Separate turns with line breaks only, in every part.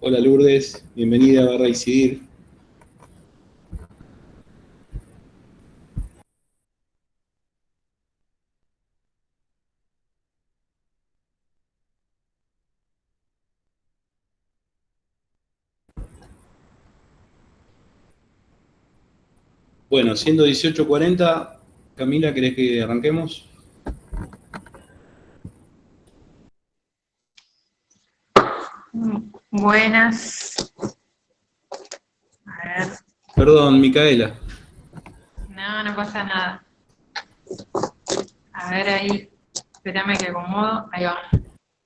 Hola Lourdes, bienvenida a Barra Incidir. Bueno, siendo 18:40, Camila, ¿querés que arranquemos?
Buenas. A ver.
Perdón, Micaela.
No, no pasa nada. A ver ahí. Espérame que acomodo. Ahí va.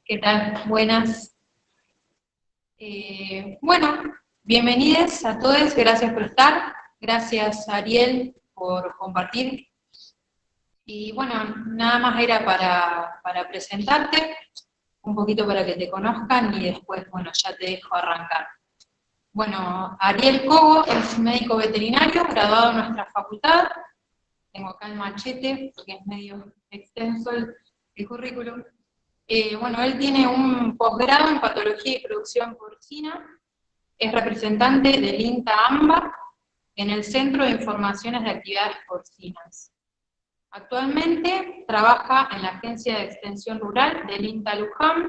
¿Qué tal? Buenas. Bueno, bienvenidos a todos. Gracias por estar. Gracias, Ariel, por compartir. Y bueno, nada más era para presentarte, un poquito para que te conozcan y después, bueno, ya te dejo arrancar. Bueno, Ariel Cobo es médico veterinario, graduado en nuestra facultad. Tengo acá el machete, porque es medio extenso el currículum. Bueno, él tiene un posgrado en patología y producción porcina, es representante del INTA-AMBA en el Centro de Informaciones de Actividades Porcinas. Actualmente trabaja en la Agencia de Extensión Rural del INTA Luján,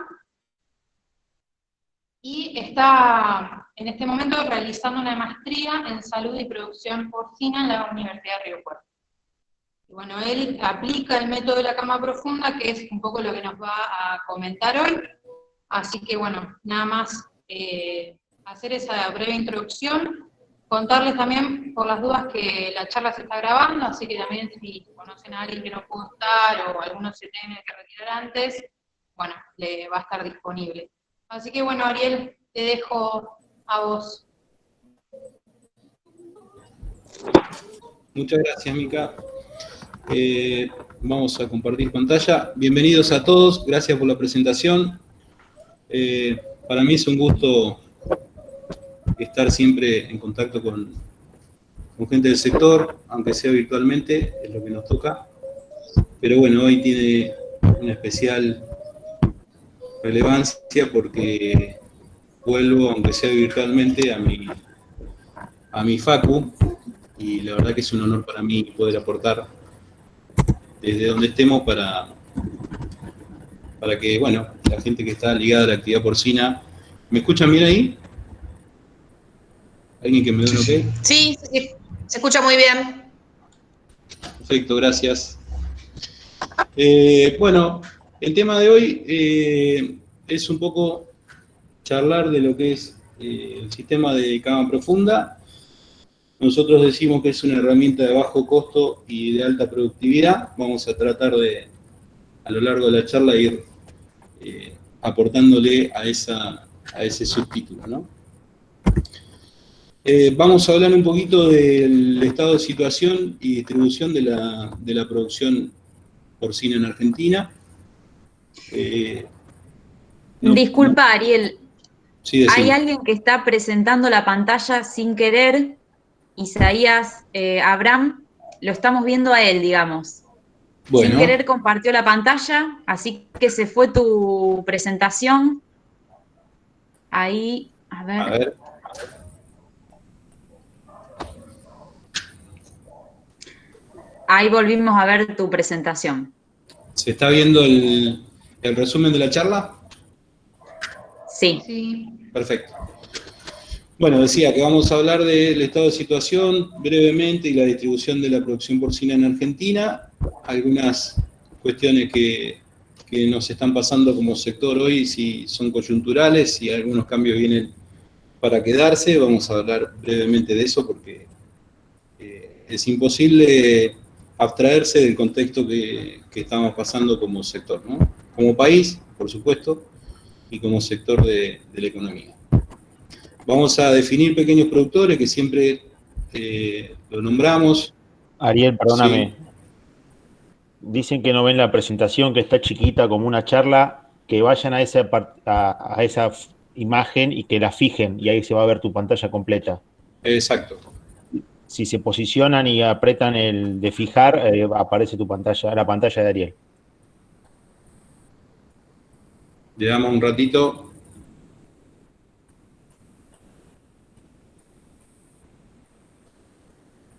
y está en este momento realizando una maestría en salud y producción porcina en la Universidad de Río Cuarto. Y bueno, él aplica el método de la cama profunda, que es un poco lo que nos va a comentar hoy. Así que bueno, nada más hacer esa breve introducción, contarles también por las dudas que la charla se está grabando, así que también si conocen a alguien que no pudo estar o alguno se tiene que retirar antes, bueno, le va a estar disponible. Así que bueno, Ariel, te dejo a vos.
Muchas gracias, Mica. Vamos a compartir pantalla. Bienvenidos a todos, gracias por la presentación. Para mí es un gusto estar siempre en contacto con gente del sector, aunque sea virtualmente, es lo que nos toca. Pero bueno, hoy tiene una especial relevancia porque vuelvo, aunque sea virtualmente, a mi facu, y la verdad que es un honor para mí poder aportar desde donde estemos para que, bueno, la gente que está ligada a la actividad porcina. ¿Me escuchan bien ahí? ¿Alguien que me dé un ok?
Sí, se escucha muy bien.
Perfecto, gracias. Bueno, el tema de hoy es un poco charlar de lo que es el sistema de cama profunda. Nosotros decimos que es una herramienta de bajo costo y de alta productividad. Vamos a tratar de, a lo largo de la charla, ir aportándole a ese subtítulo, ¿no? Vamos a hablar un poquito del estado de situación y distribución de la producción porcina en Argentina.
Disculpa, Ariel.
Sí,
Hay alguien que está presentando la pantalla sin querer. Isaías Abraham, lo estamos viendo a él, digamos.
Bueno.
Sin querer compartió la pantalla, así que se fue tu presentación. Ahí, a ver. Ahí volvimos a ver tu presentación.
¿Se está viendo el resumen de la charla?
Sí.
Perfecto. Bueno, decía que vamos a hablar del estado de situación brevemente y la distribución de la producción porcina en Argentina. Algunas cuestiones que nos están pasando como sector hoy, si son coyunturales, y algunos cambios vienen para quedarse. Vamos a hablar brevemente de eso porque es imposible abstraerse del contexto que estamos pasando como sector, ¿no? Como país, por supuesto, y como sector de la economía. Vamos a definir pequeños productores que siempre lo nombramos.
Ariel, perdóname. Sí. Dicen que no ven la presentación, que está chiquita como una charla, que vayan a esa imagen y que la fijen, y ahí se va a ver tu pantalla completa.
Exacto.
Si se posicionan y apretan el de fijar, aparece tu pantalla, la pantalla de Ariel.
Le damos un ratito.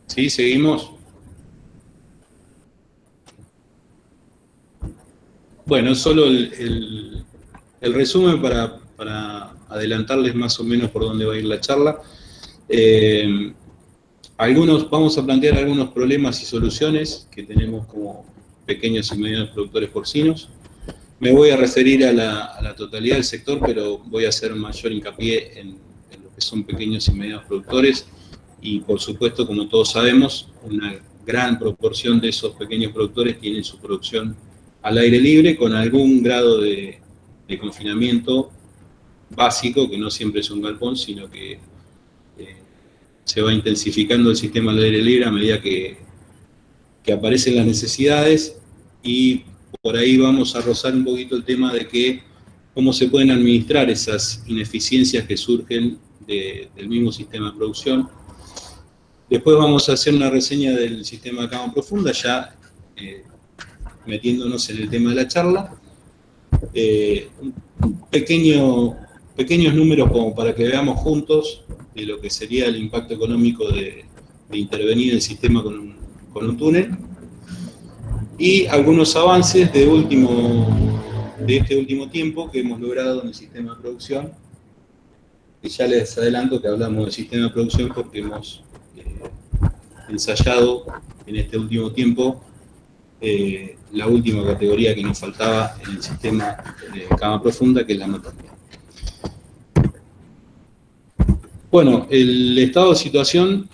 Sí, seguimos. Bueno, solo el resumen para adelantarles más o menos por dónde va a ir la charla. Vamos a plantear algunos problemas y soluciones que tenemos como pequeños y medianos productores porcinos. Me voy a referir a la totalidad del sector, pero voy a hacer mayor hincapié en lo que son pequeños y medianos productores y, por supuesto, como todos sabemos, una gran proporción de esos pequeños productores tienen su producción al aire libre con algún grado de confinamiento básico, que no siempre es un galpón, sino que se va intensificando el sistema al aire libre a medida que aparecen las necesidades, y por ahí vamos a rozar un poquito el tema de cómo se pueden administrar esas ineficiencias que surgen del mismo sistema de producción. Después vamos a hacer una reseña del sistema de cama profunda, ya metiéndonos en el tema de la charla. Pequeños números como para que veamos juntos de lo que sería el impacto económico de intervenir en el sistema con un túnel, y algunos avances de este último tiempo que hemos logrado en el sistema de producción. Y ya les adelanto que hablamos del sistema de producción porque hemos ensayado en este último tiempo la última categoría que nos faltaba en el sistema de cama profunda, que es la maternidad. Bueno, el estado de situación,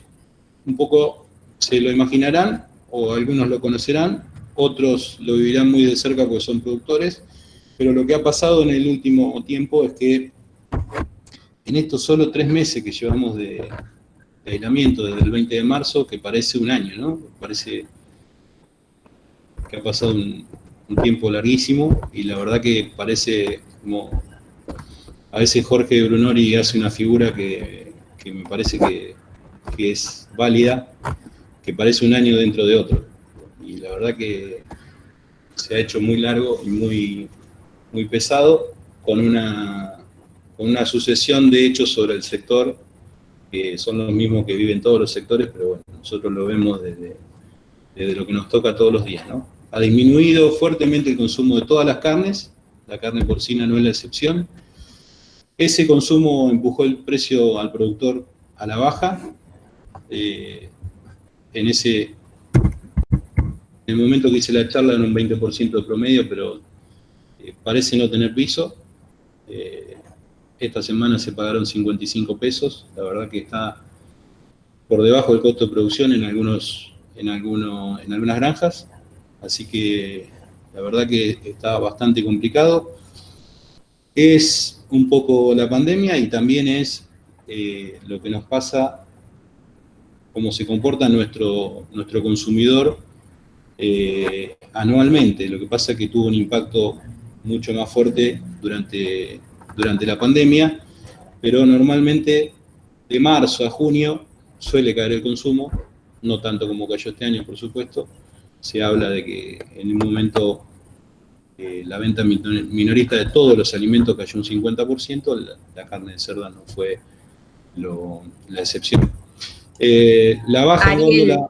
un poco se lo imaginarán, o algunos lo conocerán, otros lo vivirán muy de cerca porque son productores, pero lo que ha pasado en el último tiempo es que en estos solo 3 meses que llevamos de aislamiento desde el 20 de marzo, que parece un año, ¿no? Parece que ha pasado un tiempo larguísimo, y la verdad que parece como... A veces Jorge Brunori hace una figura que me parece que es válida, que parece un año dentro de otro. Y la verdad que se ha hecho muy largo y muy pesado, con una sucesión de hechos sobre el sector, que son los mismos que viven todos los sectores, pero bueno, nosotros lo vemos desde lo que nos toca todos los días, ¿no? Ha disminuido fuertemente el consumo de todas las carnes, la carne porcina no es la excepción. Ese consumo empujó el precio al productor a la baja. En el momento que hice la charla en un 20% de promedio, pero parece no tener piso. Esta semana se pagaron 55 pesos, la verdad que está por debajo del costo de producción en algunas granjas, así que la verdad que está bastante complicado. Es un poco la pandemia y también es lo que nos pasa, cómo se comporta nuestro consumidor anualmente. Lo que pasa es que tuvo un impacto mucho más fuerte durante la pandemia, pero normalmente de marzo a junio suele caer el consumo, no tanto como cayó este año, por supuesto. Se habla de que en un momento la venta minorista de todos los alimentos cayó un 50%, la carne de cerdo no fue la excepción. La baja góndola...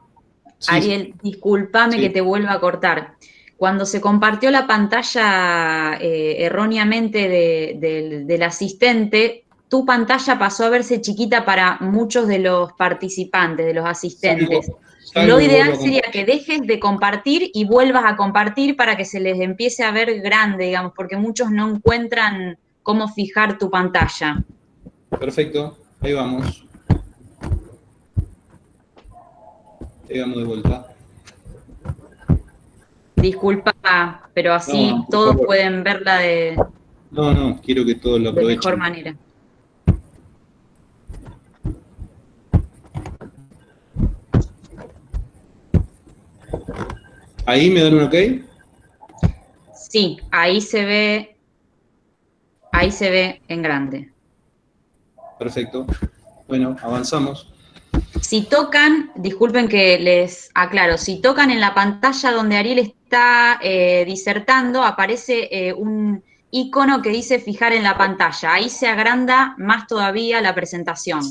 Ariel, discúlpame que te vuelva a cortar. Cuando se compartió la pantalla erróneamente del asistente, tu pantalla pasó a verse chiquita para muchos de los participantes, de los asistentes. Lo ideal sería que dejes de compartir y vuelvas a compartir para que se les empiece a ver grande, digamos, porque muchos no encuentran cómo fijar tu pantalla.
Perfecto, ahí vamos. Llegamos de vuelta.
Disculpa, pero así
no,
todos
favor.
pueden verla de
quiero que todos lo aprovechen.
De mejor manera.
¿Ahí me dan un ok?
Sí, ahí se ve en grande.
Perfecto. Bueno, avanzamos.
Si tocan, disculpen que les aclaro, si tocan en la pantalla donde Ariel está disertando, aparece un icono que dice fijar en la pantalla. Ahí se agranda más todavía la presentación.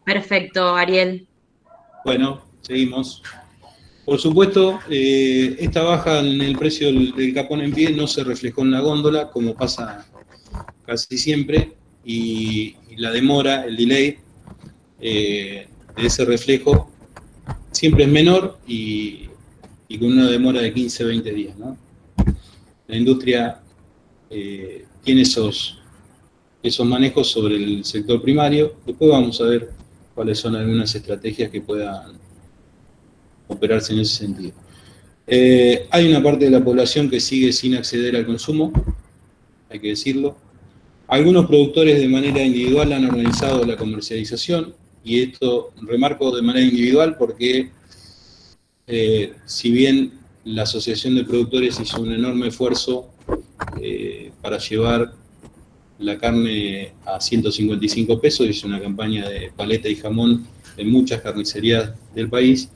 Perfecto, Ariel.
Bueno, seguimos. Por supuesto, esta baja en el precio del capón en pie no se reflejó en la góndola, como pasa casi siempre, y la demora, el delay de ese reflejo siempre es menor y con una demora de 15 a 20 días, ¿no? La industria tiene esos manejos sobre el sector primario. Después vamos a ver cuáles son algunas estrategias que puedan operarse en ese sentido. Hay una parte de la población que sigue sin acceder al consumo, hay que decirlo. Algunos productores de manera individual han organizado la comercialización, y esto remarco de manera individual porque si bien la Asociación de Productores hizo un enorme esfuerzo para llevar la carne a 155 pesos, hizo una campaña de paleta y jamón en muchas carnicerías del país,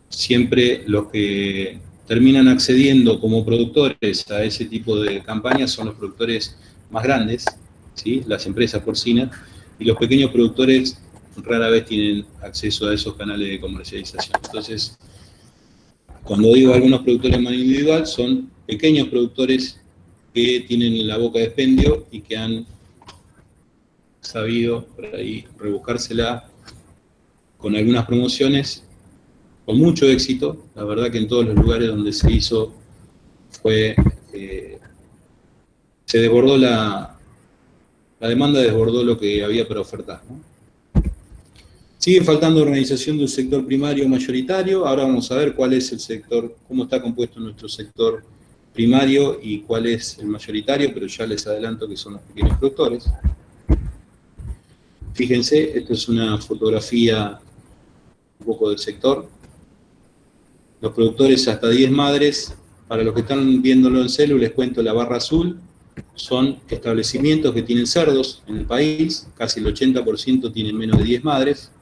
siempre los que terminan accediendo como productores a ese tipo de campañas son los productores más grandes, ¿sí? Las empresas porcinas, y los pequeños productores rara vez tienen acceso a esos canales de comercialización. Entonces, cuando digo algunos productores más individual, son pequeños productores que tienen la boca de expendio y que han sabido por ahí rebuscársela con algunas promociones con mucho éxito. La verdad que en todos los lugares donde se hizo se desbordó la demanda, desbordó lo que había para ofertar, ¿no? Sigue faltando organización del sector primario mayoritario. Ahora vamos a ver cuál es el sector, cómo está compuesto nuestro sector primario y cuál es el mayoritario, pero ya les adelanto que son los pequeños productores. Fíjense, esto es una fotografía un poco del sector. Los productores hasta 10 madres, para los que están viéndolo en celu, les cuento la barra azul, son establecimientos que tienen cerdos en el país, casi el 80% tienen menos de 10 madres,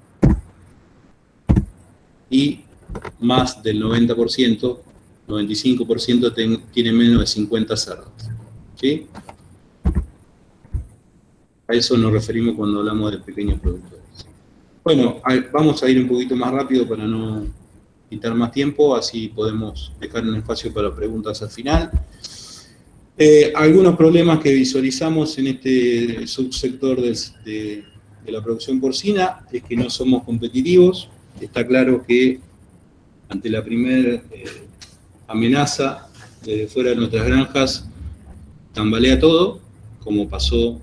y más del 90%, 95% tienen menos de 50 cerdos, ¿sí? A eso nos referimos cuando hablamos de pequeños productores. Bueno, vamos a ir un poquito más rápido para no quitar más tiempo, así podemos dejar un espacio para preguntas al final. Algunos problemas que visualizamos en este subsector de la producción porcina es que no somos competitivos. Está claro que ante la primera amenaza desde fuera de nuestras granjas tambalea todo, como pasó.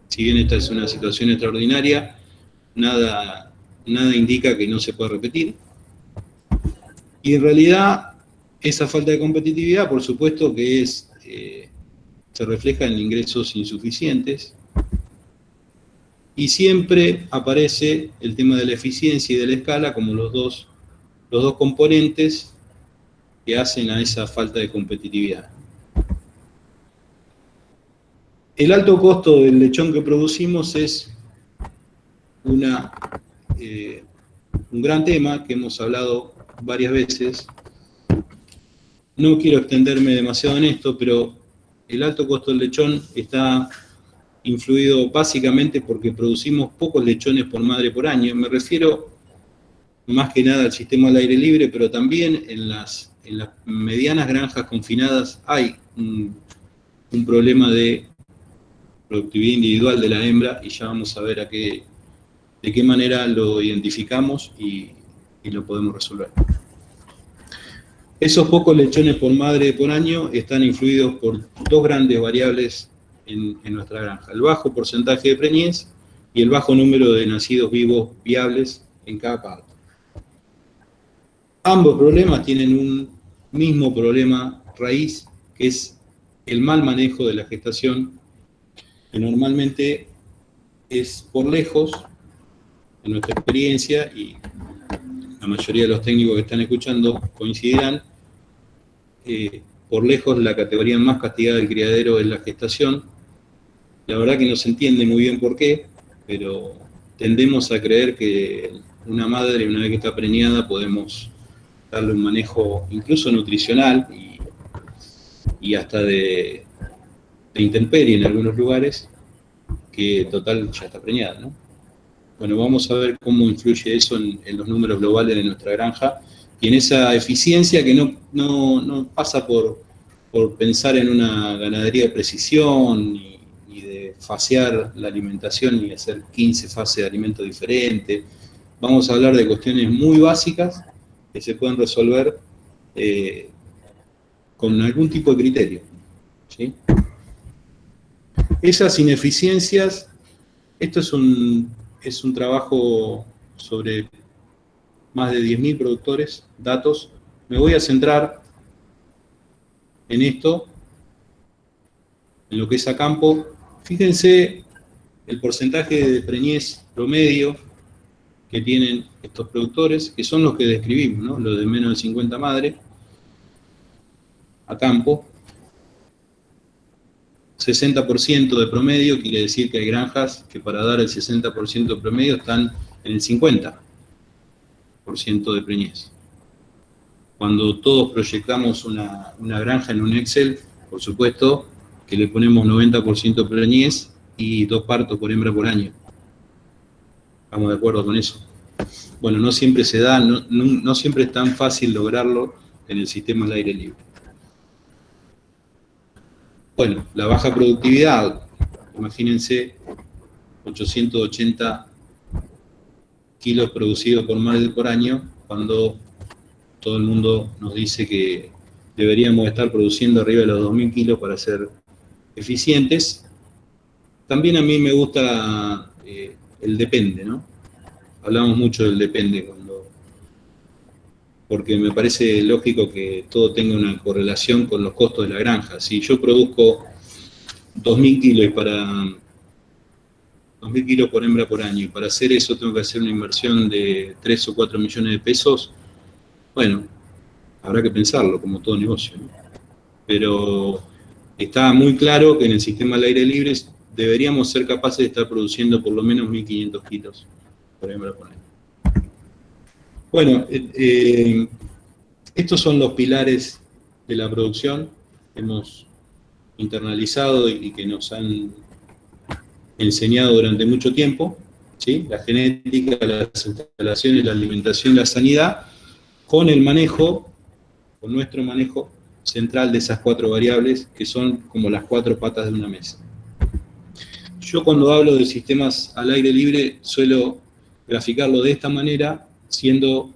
Si bien esta es una situación extraordinaria, nada indica que no se pueda repetir. Y en realidad, esa falta de competitividad, por supuesto que se refleja en ingresos insuficientes, y siempre aparece el tema de la eficiencia y de la escala como los dos componentes que hacen a esa falta de competitividad. El alto costo del lechón que producimos es un gran tema que hemos hablado varias veces. No quiero extenderme demasiado en esto, pero el alto costo del lechón está influido básicamente porque producimos pocos lechones por madre por año. Me refiero más que nada al sistema al aire libre, pero también en las medianas granjas confinadas hay un problema de productividad individual de la hembra, y ya vamos a ver de qué manera lo identificamos y lo podemos resolver. Esos pocos lechones por madre por año están influidos por dos grandes variables en nuestra granja: el bajo porcentaje de preñez y el bajo número de nacidos vivos viables en cada parto. Ambos problemas tienen un mismo problema raíz, que es el mal manejo de la gestación, que normalmente es por lejos, en nuestra experiencia, y la mayoría de los técnicos que están escuchando coincidirán, por lejos la categoría más castigada del criadero es la gestación. La verdad que no se entiende muy bien por qué, pero tendemos a creer que una madre, una vez que está preñada, podemos darle un manejo incluso nutricional y hasta de intemperie en algunos lugares, que total ya está preñada, ¿no? Bueno, vamos a ver cómo influye eso en los números globales de nuestra granja y en esa eficiencia que no pasa por pensar en una ganadería de precisión ni de fasear la alimentación ni hacer 15 fases de alimento diferentes. Vamos a hablar de cuestiones muy básicas que se pueden resolver con algún tipo de criterio, ¿sí? Esas ineficiencias, esto es un trabajo sobre más de 10.000 productores, datos. Me voy a centrar en esto, en lo que es a campo. Fíjense el porcentaje de preñez promedio que tienen estos productores, que son los que describimos, ¿no? Los de menos de 50 madres, a campo. 60% de promedio, quiere decir que hay granjas que para dar el 60% de promedio están en el 50% de preñez. Cuando todos proyectamos una granja en un Excel, por supuesto que le ponemos 90% preñez y 2 partos por hembra por año. ¿Estamos de acuerdo con eso? Bueno, no siempre se da, no siempre es tan fácil lograrlo en el sistema al aire libre. Bueno, la baja productividad, imagínense 880 kilos producidos por madre por año, cuando todo el mundo nos dice que deberíamos estar produciendo arriba de los 2.000 kilos para ser eficientes. También a mí me gusta el depende, ¿no? Hablamos mucho del depende, porque me parece lógico que todo tenga una correlación con los costos de la granja. Si yo produzco 2.000 kilos y para 2.000 kilos por hembra por año, y para hacer eso tengo que hacer una inversión de 3 o 4 millones de pesos, bueno, habrá que pensarlo como todo negocio, ¿no? Pero está muy claro que en el sistema al aire libre deberíamos ser capaces de estar produciendo por lo menos 1.500 kilos por hembra por año. Bueno, estos son los pilares de la producción que hemos internalizado y que nos han enseñado durante mucho tiempo, ¿sí? La genética, las instalaciones, la alimentación, la sanidad, con el manejo, con nuestro manejo central de esas 4 variables que son como las 4 patas de una mesa. Yo cuando hablo de sistemas al aire libre suelo graficarlo de esta manera, siendo,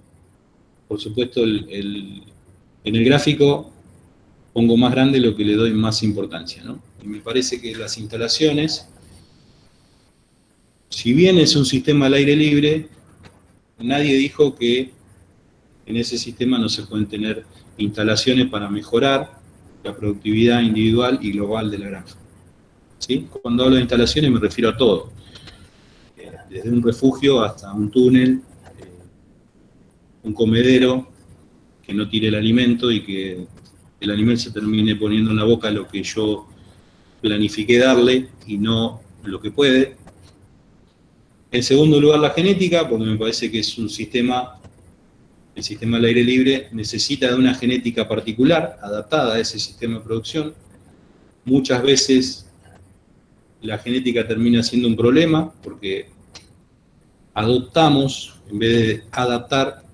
por supuesto, en el gráfico pongo más grande lo que le doy más importancia, ¿no? Y me parece que las instalaciones, si bien es un sistema al aire libre, nadie dijo que en ese sistema no se pueden tener instalaciones para mejorar la productividad individual y global de la granja, ¿sí? Cuando hablo de instalaciones me refiero a todo, desde un refugio hasta un túnel, un comedero que no tire el alimento y que el animal se termine poniendo en la boca lo que yo planifiqué darle y no lo que puede. En segundo lugar, la genética, porque me parece que es un sistema, el sistema al aire libre necesita de una genética particular, adaptada a ese sistema de producción. Muchas veces la genética termina siendo un problema, porque adoptamos, en vez de adaptar,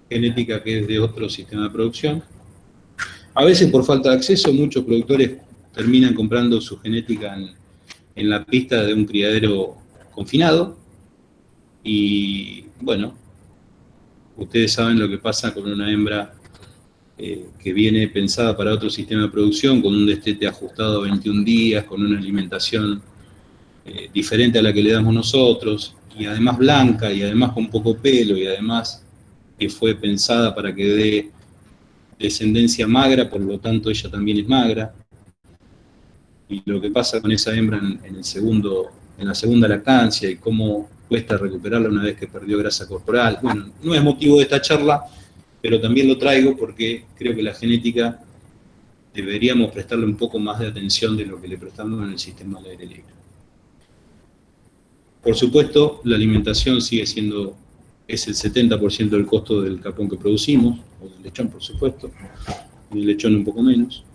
genética que es de otro sistema de producción. A veces por falta de acceso, muchos productores terminan comprando su genética en la pista de un criadero confinado. Y bueno, ustedes saben lo que pasa con una hembra que viene pensada para otro sistema de producción, con un destete ajustado a 21 días, con una alimentación diferente a la que le damos nosotros, y además blanca, y además con poco pelo, y además que fue pensada para que dé descendencia magra, por lo tanto ella también es magra. Y lo que pasa con esa hembra en la segunda lactancia, y cómo cuesta recuperarla una vez que perdió grasa corporal. Bueno, no es motivo de esta charla, pero también lo traigo porque creo que la genética deberíamos prestarle un poco más de atención de lo que le prestamos en el sistema al aire libre. Por supuesto, la alimentación sigue siendo, es el 70% del costo del capón que producimos, o del lechón, por supuesto, y el lechón un poco menos.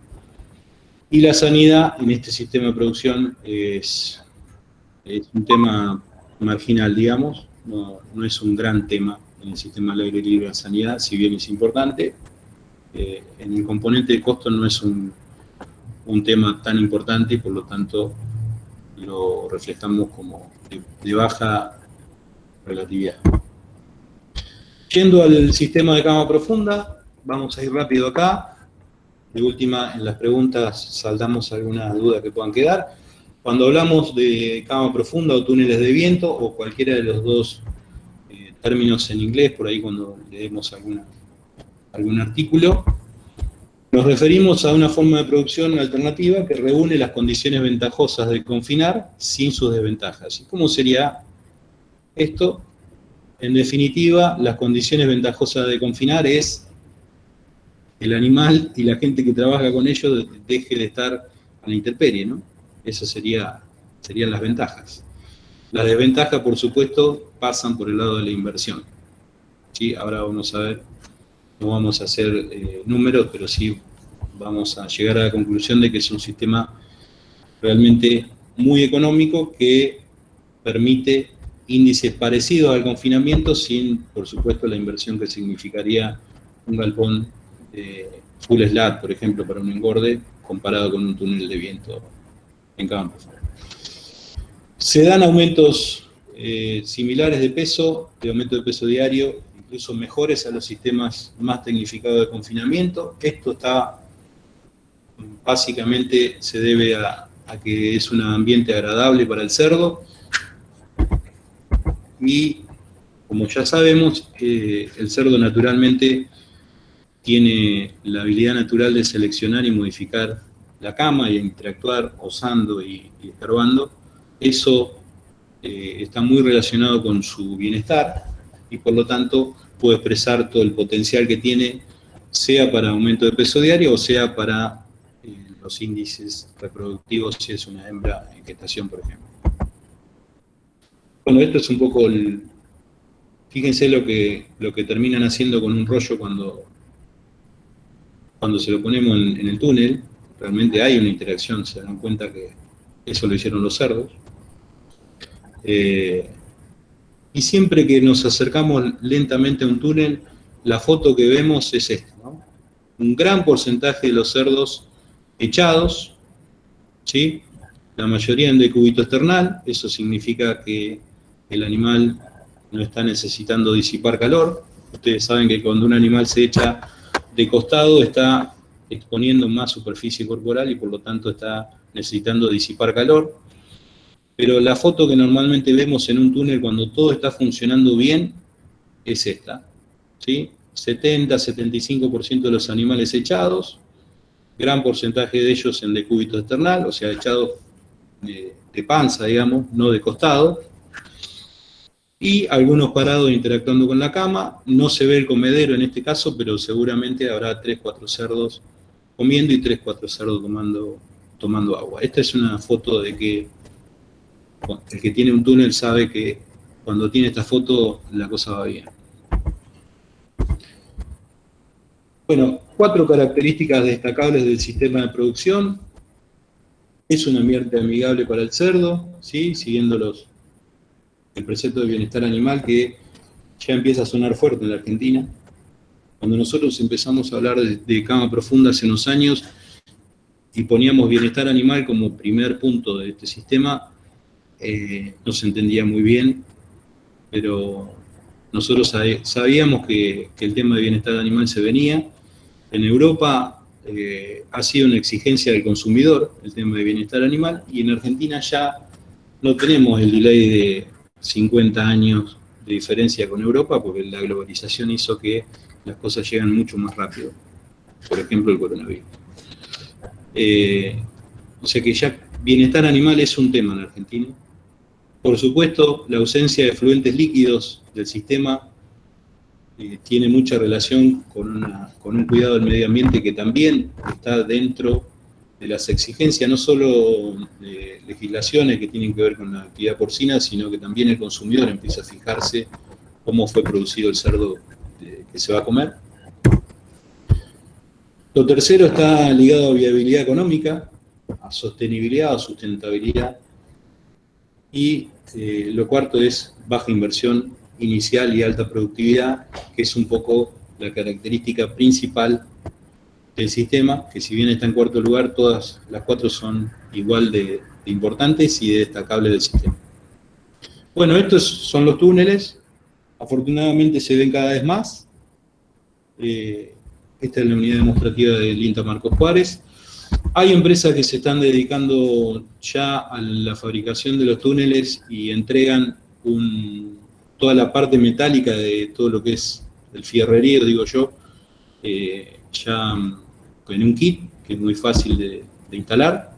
Y la sanidad en este sistema de producción es un tema marginal, digamos, no es un gran tema en el sistema al aire libre de sanidad, si bien es importante. En el componente de costo no es un tema tan importante y por lo tanto lo reflejamos como de baja relatividad. Yendo al sistema de cama profunda, vamos a ir rápido acá. De última, en las preguntas saldamos alguna duda que puedan quedar. Cuando hablamos de cama profunda o túneles de viento, o cualquiera de los dos términos en inglés, por ahí cuando leemos algún artículo, nos referimos a una forma de producción alternativa que reúne las condiciones ventajosas de confinar sin sus desventajas. ¿Y cómo sería esto? En definitiva, las condiciones ventajosas de confinar es el animal y la gente que trabaja con ellos deje de estar a la intemperie, ¿no? Esas serían las ventajas. Las desventajas, por supuesto, pasan por el lado de la inversión. ¿Sí? Ahora vamos a ver, no vamos a hacer números, pero sí vamos a llegar a la conclusión de que es un sistema realmente muy económico que permite índices parecidos al confinamiento sin, por supuesto, la inversión que significaría un galpón full slat, por ejemplo, para un engorde, comparado con un túnel de viento en campo. Se dan aumentos similares de peso, de aumento de peso diario, incluso mejores a los sistemas más tecnificados de confinamiento. Esto básicamente se debe a que es un ambiente agradable para el cerdo y, como ya sabemos, el cerdo naturalmente tiene la habilidad natural de seleccionar y modificar la cama y interactuar osando y escarbando. Eso está muy relacionado con su bienestar y por lo tanto puede expresar todo el potencial que tiene, sea para aumento de peso diario o sea para los índices reproductivos si es una hembra en gestación, por ejemplo. Bueno, esto es un poco fíjense lo que terminan haciendo con un rollo cuando se lo ponemos en el túnel. Realmente hay una interacción, se dan cuenta que eso lo hicieron los cerdos. Y siempre que nos acercamos lentamente a un túnel, la foto que vemos es esta, ¿no? Un gran porcentaje de los cerdos echados, ¿sí? La mayoría en decúbito external, eso significa que el animal no está necesitando disipar calor. Ustedes saben que cuando un animal se echa de costado está exponiendo más superficie corporal y por lo tanto está necesitando disipar calor. Pero la foto que normalmente vemos en un túnel cuando todo está funcionando bien es esta, ¿sí? 70-75% de los animales echados, gran porcentaje de ellos en decúbito external, o sea, echados de panza, digamos, no de costado, y algunos parados interactuando con la cama. No se ve el comedero en este caso, pero seguramente habrá 3-4 cerdos comiendo y 3-4 cerdos tomando agua. Esta es una foto de que el que tiene un túnel sabe que cuando tiene esta foto la cosa va bien. Bueno, 4 características destacables del sistema de producción. Es un ambiente amigable para el cerdo, ¿sí? Siguiendo el precepto de bienestar animal que ya empieza a sonar fuerte en la Argentina. Cuando nosotros empezamos a hablar de cama profunda hace unos años y poníamos bienestar animal como primer punto de este sistema, no se entendía muy bien, pero nosotros sabíamos que el tema de bienestar animal se venía. En Europa ha sido una exigencia del consumidor el tema de bienestar animal, y en Argentina ya no tenemos el delay de 50 años de diferencia con Europa, porque la globalización hizo que las cosas llegan mucho más rápido. Por ejemplo, el coronavirus. O sea que ya bienestar animal es un tema en Argentina. Por supuesto, la ausencia de fluentes líquidos del sistema tiene mucha relación con un cuidado del medio ambiente que también está dentro de las exigencias, no solo de legislaciones que tienen que ver con la actividad porcina, sino que también el consumidor empieza a fijarse cómo fue producido el cerdo que se va a comer. Lo tercero está ligado a viabilidad económica, a sostenibilidad o sustentabilidad. Y lo cuarto es baja inversión inicial y alta productividad, que es un poco la característica principal del sistema, que si bien está en cuarto lugar, todas las cuatro son igual de importantes y de destacables del sistema. Bueno, estos son los túneles, afortunadamente se ven cada vez más. Esta es la unidad demostrativa del INTA Marcos Juárez. Hay empresas que se están dedicando ya a la fabricación de los túneles y entregan toda la parte metálica de todo lo que es el fierrerío, digo yo, ya en un kit, que es muy fácil de instalar.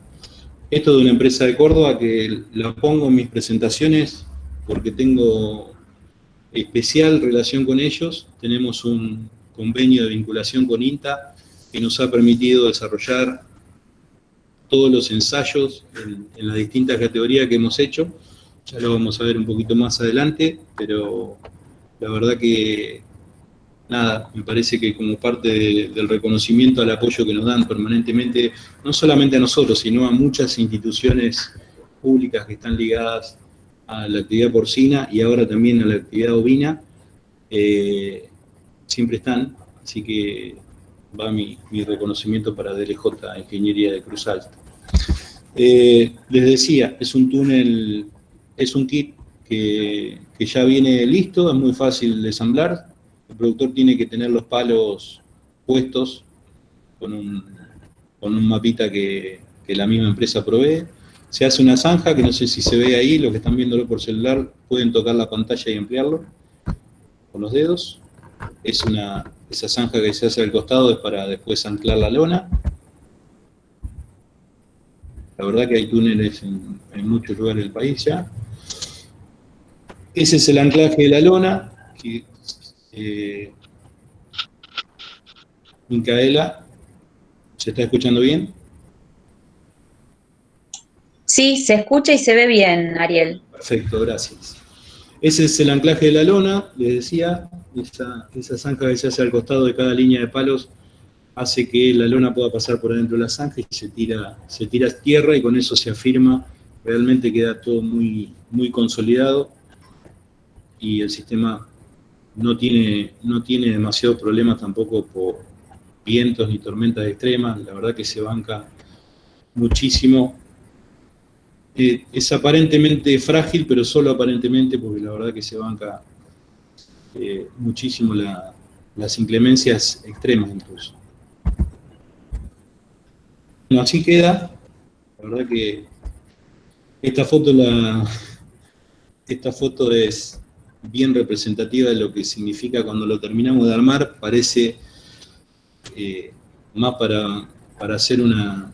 Esto de una empresa de Córdoba que la pongo en mis presentaciones porque tengo especial relación con ellos. Tenemos un convenio de vinculación con INTA que nos ha permitido desarrollar todos los ensayos en las distintas categorías que hemos hecho. Ya lo vamos a ver un poquito más adelante, pero la verdad que nada, me parece que como parte del reconocimiento al apoyo que nos dan permanentemente, no solamente a nosotros, sino a muchas instituciones públicas que están ligadas a la actividad porcina y ahora también a la actividad ovina, siempre están, así que va mi reconocimiento para DLJ Ingeniería de Cruz Alta. Les decía, es un túnel, es un kit que ya viene listo, es muy fácil de ensamblar. El productor tiene que tener los palos puestos con un mapita que la misma empresa provee. Se hace una zanja, que no sé si se ve ahí, los que están viéndolo por celular pueden tocar la pantalla y ampliarlo con los dedos. Esa zanja que se hace al costado es para después anclar la lona. La verdad que hay túneles en muchos lugares del país ya. Ese es el anclaje de la lona, que Micaela, ¿se está escuchando bien?
Sí, se escucha y se ve bien, Ariel.
Perfecto, gracias. Ese es el anclaje de la lona, les decía, esa zanja que se hace al costado de cada línea de palos hace que la lona pueda pasar por adentro de la zanja y se tira a tierra y con eso se afirma, realmente queda todo muy, muy consolidado y el sistema no tiene demasiados problemas tampoco por vientos ni tormentas extremas, la verdad que se banca muchísimo. Es aparentemente frágil, pero solo aparentemente, porque la verdad que se banca muchísimo las inclemencias extremas incluso. Bueno, así queda. La verdad que esta foto es bien representativa de lo que significa cuando lo terminamos de armar. Parece más para hacer una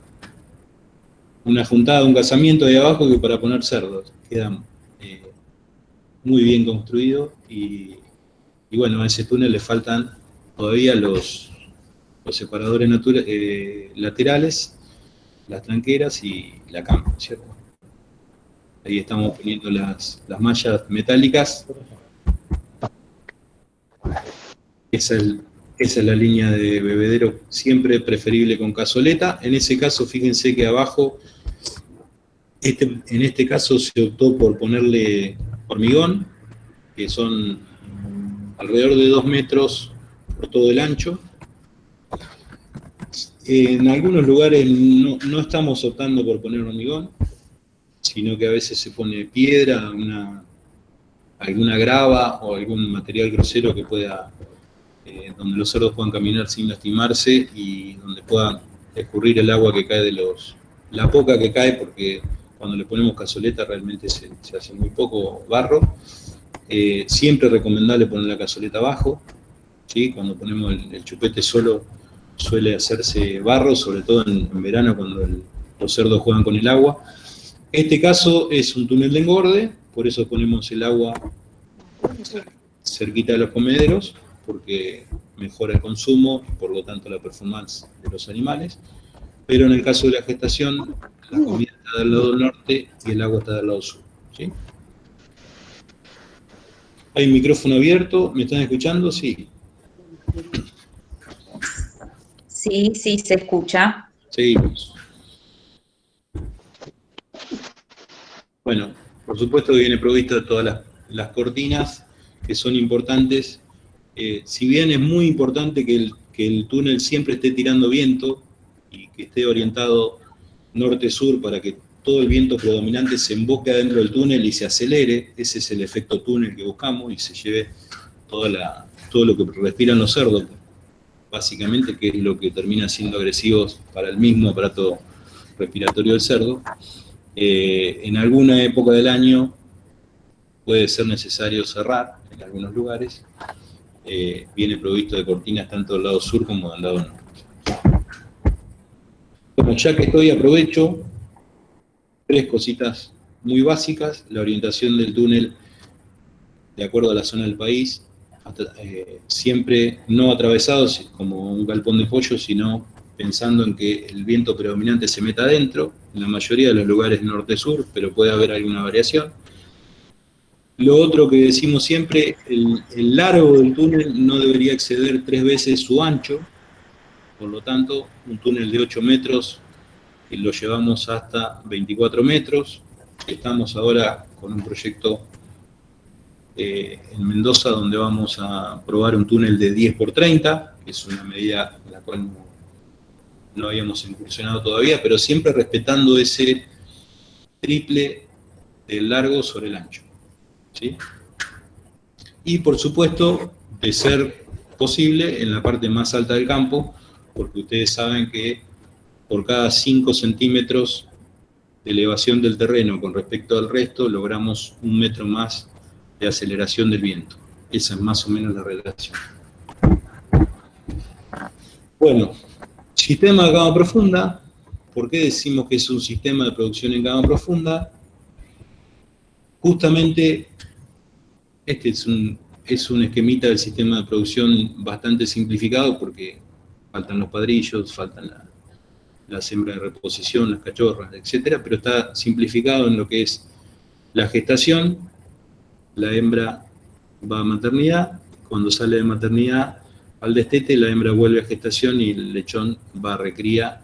juntada, un casamiento ahí abajo que para poner cerdos. Queda muy bien construido y bueno, a ese túnel le faltan todavía los separadores laterales, las tranqueras y la cama, ¿cierto? Ahí estamos poniendo las mallas metálicas. Esa es la línea de bebedero, siempre preferible con cazoleta. En ese caso, fíjense que abajo, en este caso se optó por ponerle hormigón, que son alrededor de 2 metros por todo el ancho. En algunos lugares no estamos optando por poner hormigón, sino que a veces se pone piedra, alguna grava o algún material grosero que pueda, donde los cerdos puedan caminar sin lastimarse y donde pueda escurrir el agua que cae la poca que cae, porque cuando le ponemos cazoleta realmente se hace muy poco barro. Siempre es recomendable poner la cazoleta abajo, ¿sí? Cuando ponemos el chupete solo suele hacerse barro, sobre todo en verano cuando los cerdos juegan con el agua. Este caso es un túnel de engorde, por eso ponemos el agua cerquita de los comederos, porque mejora el consumo y por lo tanto la performance de los animales. Pero en el caso de la gestación, la comida está del lado norte y el agua está del lado sur, ¿sí? ¿Hay un micrófono abierto? ¿Me están escuchando? Sí.
Sí, se escucha.
Seguimos. Bueno, Por supuesto que viene provisto de todas las cortinas que son importantes. Si bien es muy importante que el túnel siempre esté tirando viento y que esté orientado norte-sur para que todo el viento predominante se emboque adentro del túnel y se acelere, ese es el efecto túnel que buscamos, y se lleve todo lo que respiran los cerdos, básicamente, que es lo que termina siendo agresivos para el mismo aparato respiratorio del cerdo. En alguna época del año puede ser necesario cerrar en algunos lugares. Viene provisto de cortinas tanto del lado sur como del lado norte. Bueno, ya que estoy, aprovecho 3 cositas muy básicas: la orientación del túnel de acuerdo a la zona del país, siempre no atravesados como un galpón de pollo, sino pensando en que el viento predominante se meta adentro, en la mayoría de los lugares norte-sur, pero puede haber alguna variación. Lo otro que decimos siempre, el largo del túnel no debería exceder 3 veces su ancho, por lo tanto, un túnel de 8 metros lo llevamos hasta 24 metros. Estamos ahora con un proyecto en Mendoza donde vamos a probar un túnel de 10 por 30, que es una medida en la cual no habíamos incursionado todavía, pero siempre respetando ese triple del largo sobre el ancho, ¿sí? Y por supuesto, de ser posible, en la parte más alta del campo, porque ustedes saben que por cada 5 centímetros de elevación del terreno con respecto al resto, logramos 1 metro más de aceleración del viento. Esa es más o menos la relación. Bueno, sistema de cama profunda. ¿Por qué decimos que es un sistema de producción en cama profunda? Justamente, este es un esquemita del sistema de producción bastante simplificado, porque faltan los padrillos, faltan las hembras de reposición, las cachorras, etcétera, pero está simplificado en lo que es la gestación. La hembra va a maternidad, cuando sale de maternidad al destete, la hembra vuelve a gestación y el lechón va a recría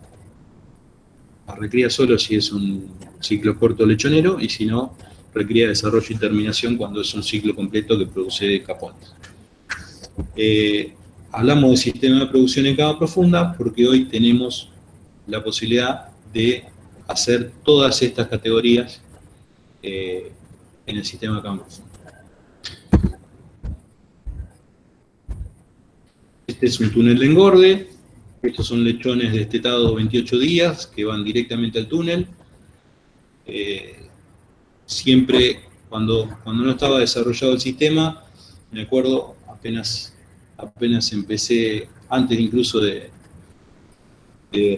solo si es un ciclo corto lechonero, y si no, recría desarrollo y terminación cuando es un ciclo completo que produce capones. Hablamos de sistema de producción en cama profunda porque hoy tenemos la posibilidad de hacer todas estas categorías en el sistema de cama profunda. Este es un túnel de engorde. Estos son lechones destetados 28 días que van directamente al túnel. Siempre cuando no estaba desarrollado el sistema, me acuerdo, apenas empecé, antes incluso de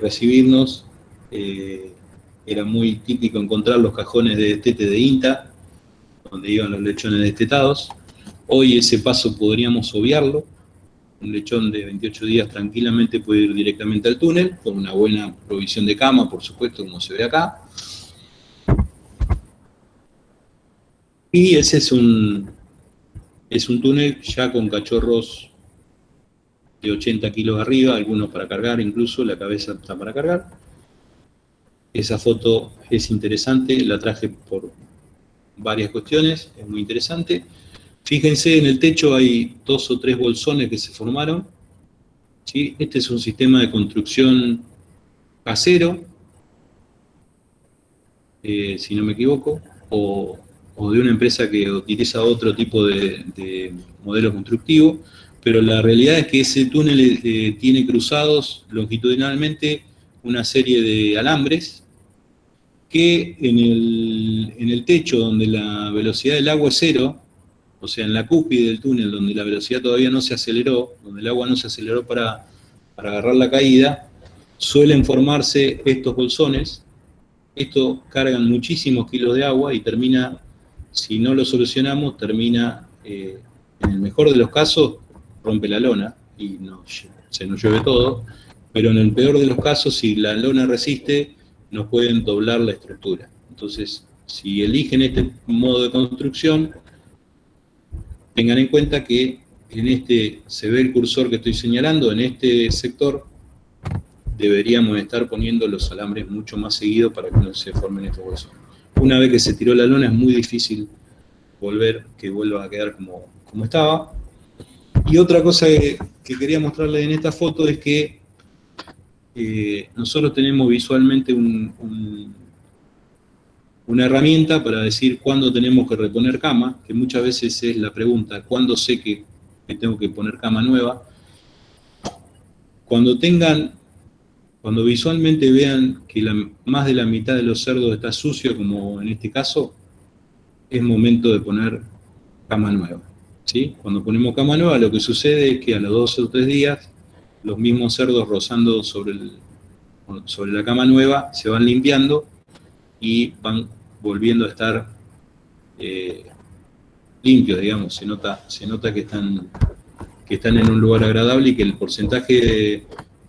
recibirnos, era muy típico encontrar los cajones de destete de INTA, donde iban los lechones destetados. Hoy ese paso podríamos obviarlo. Un lechón de 28 días tranquilamente puede ir directamente al túnel, con una buena provisión de cama, por supuesto, como se ve acá. Y ese es un túnel ya con cachorros de 80 kilos arriba, algunos para cargar, incluso la cabeza está para cargar. Esa foto es interesante, la traje por varias cuestiones, es muy interesante. Fíjense, en el techo hay 2 o 3 bolsones que se formaron, ¿sí? Este es un sistema de construcción casero, si no me equivoco, o de una empresa que utiliza otro tipo de modelo constructivo, pero la realidad es que ese túnel tiene cruzados longitudinalmente una serie de alambres que en el techo, donde la velocidad del agua es 0, o sea, en la cúspide del túnel, donde la velocidad todavía no se aceleró, donde el agua no se aceleró para agarrar la caída, suelen formarse estos bolsones. Estos cargan muchísimos kilos de agua y termina, si no lo solucionamos, termina, en el mejor de los casos, rompe la lona y se nos llueve todo, pero en el peor de los casos, si la lona resiste, nos pueden doblar la estructura. Entonces, si eligen este modo de construcción, tengan en cuenta que se ve el cursor que estoy señalando, en este sector deberíamos estar poniendo los alambres mucho más seguidos para que no se formen estos bolsones. una vez que se tiró la lona es muy difícil que vuelva a quedar como estaba. Y otra cosa que quería mostrarles en esta foto es que nosotros tenemos visualmente una herramienta para decir cuándo tenemos que reponer cama, que muchas veces es la pregunta, ¿cuándo sé que tengo que poner cama nueva? Cuando visualmente vean que más de la mitad de los cerdos está sucio, como en este caso, es momento de poner cama nueva, ¿sí? Cuando ponemos cama nueva, lo que sucede es que a los 2 o 3 días, los mismos cerdos rozando sobre la cama nueva se van limpiando y van volviendo a estar limpios, digamos. Se nota que están en un lugar agradable y que el porcentaje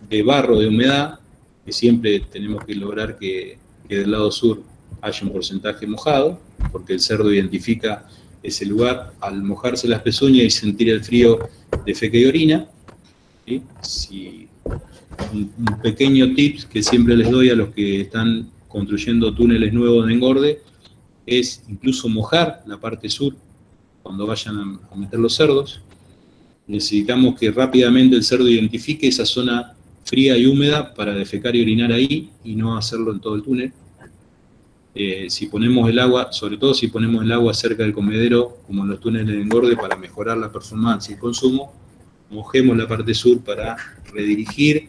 de barro, de humedad, que siempre tenemos que lograr que del lado sur haya un porcentaje mojado, porque el cerdo identifica ese lugar al mojarse las pezuñas y sentir el frío de feca y orina. ¿Sí? Un pequeño tip que siempre les doy a los que están construyendo túneles nuevos de engorde es incluso mojar la parte sur cuando vayan a meter los cerdos. Necesitamos que rápidamente el cerdo identifique esa zona fría y húmeda para defecar y orinar ahí y no hacerlo en todo el túnel. Si ponemos el agua, sobre todo si ponemos el agua cerca del comedero, como en los túneles de engorde, para mejorar la performance y el consumo, mojemos la parte sur para redirigir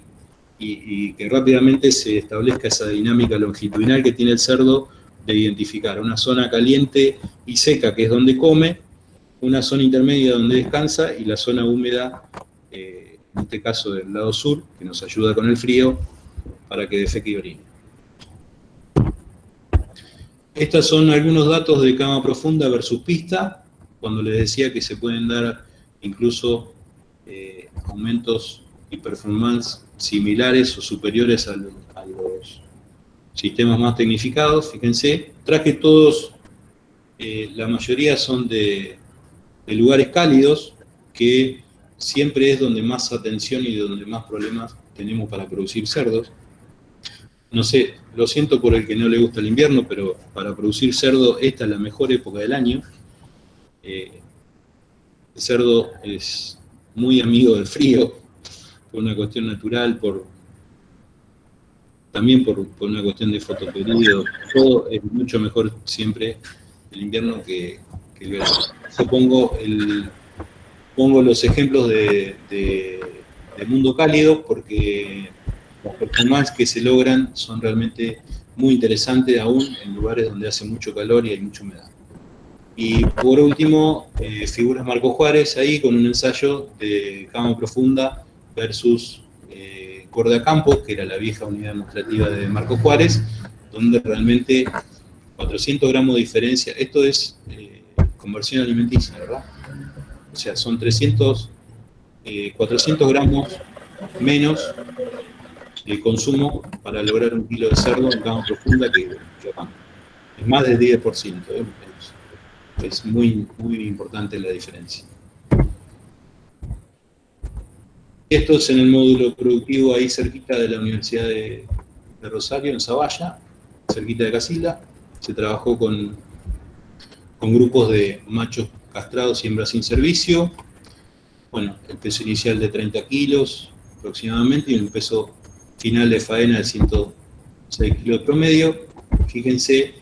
y que rápidamente se establezca esa dinámica longitudinal que tiene el cerdo de identificar una zona caliente y seca, que es donde come, una zona intermedia donde descansa y la zona húmeda, en este caso del lado sur, que nos ayuda con el frío, para que defeque y orine. Estos son algunos datos de cama profunda versus pista, cuando les decía que se pueden dar incluso aumentos y performance similares o superiores a los sistemas más tecnificados. Fíjense, traje todos, la mayoría son de lugares cálidos, que siempre es donde más atención y donde más problemas tenemos para producir cerdos. No sé, lo siento por el que no le gusta el invierno, pero para producir cerdo esta es la mejor época del año. El cerdo es muy amigo del frío, por una cuestión natural, también por una cuestión de fotoperiodo. Todo es mucho mejor siempre el invierno que el verano. Yo pongo los ejemplos de mundo cálido porque las performances que se logran son realmente muy interesantes aún en lugares donde hace mucho calor y hay mucha humedad. Y por último, figuras Marco Juárez ahí con un ensayo de cama profunda versus Corda Campos, que era la vieja unidad demostrativa de Marco Juárez, donde realmente 400 gramos de diferencia, esto es conversión alimenticia, ¿verdad? O sea, son 400 gramos menos de consumo para lograr 1 kilo de cerdo en cama profunda que acá. Es más del 10%. Es muy, muy importante la diferencia. Esto es en el módulo productivo ahí cerquita de la Universidad de Rosario, en Zavalla, cerquita de Casilda. Se trabajó con grupos de machos castrados y hembras sin servicio. Bueno, el peso inicial de 30 kilos aproximadamente y un peso final de faena de 106 kilos promedio. Fíjense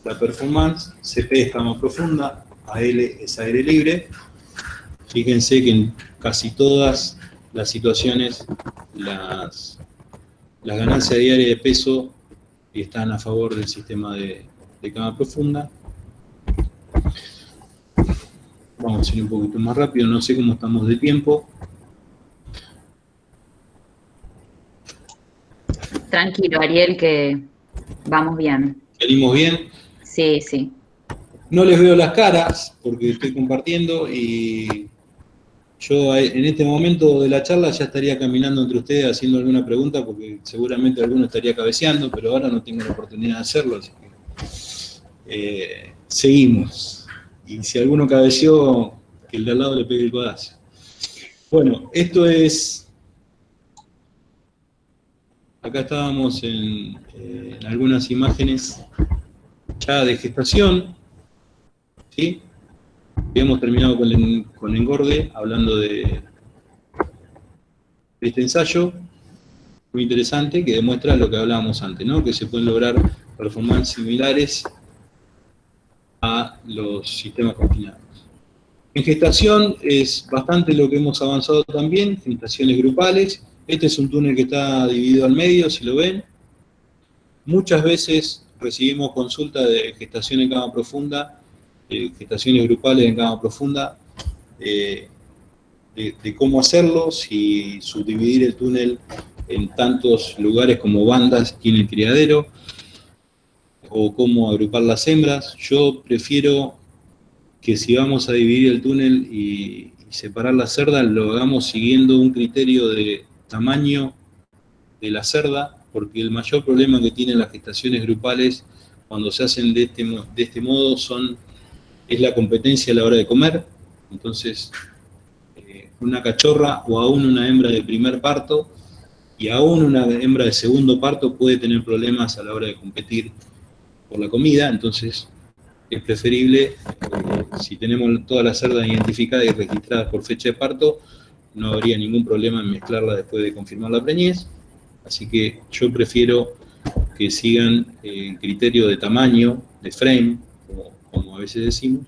la performance, CP es cama profunda, AL es aire libre. Fíjense que en casi todas las situaciones las ganancias diarias de peso están a favor del sistema de cama profunda. Vamos a ir un poquito más rápido, no sé cómo estamos de tiempo.
Tranquilo, Ariel, que vamos bien.
¿Venimos bien?
Sí, sí.
No les veo las caras porque estoy compartiendo y yo en este momento de la charla ya estaría caminando entre ustedes haciendo alguna pregunta porque seguramente alguno estaría cabeceando, pero ahora no tengo la oportunidad de hacerlo, así que seguimos. Y si alguno cabeció, que el de al lado le pegue el codazo. Bueno, esto es... Acá estábamos en algunas imágenes ya de gestación, ¿sí? Hemos terminado con engorde, hablando de este ensayo muy interesante que demuestra lo que hablábamos antes, ¿no? Que se pueden lograr performances similares a los sistemas confinados. En gestación es bastante lo que hemos avanzado también, gestaciones grupales. Este es un túnel que está dividido al medio, si lo ven. Muchas veces recibimos consulta de gestación en cama profunda, gestaciones grupales en cama profunda, de cómo hacerlo, si subdividir el túnel en tantos lugares como bandas tiene el criadero, o cómo agrupar las hembras. Yo prefiero que si vamos a dividir el túnel y separar las cerdas, lo hagamos siguiendo un criterio de tamaño de la cerda, porque el mayor problema que tienen las gestaciones grupales cuando se hacen de este modo es la competencia a la hora de comer. Entonces, una cachorra o aún una hembra de primer parto y aún una hembra de segundo parto puede tener problemas a la hora de competir por la comida. Entonces es preferible, si tenemos todas las cerdas identificadas y registradas por fecha de parto, no habría ningún problema en mezclarla después de confirmar la preñez. Así que yo prefiero que sigan el criterio de tamaño, de frame, como a veces decimos,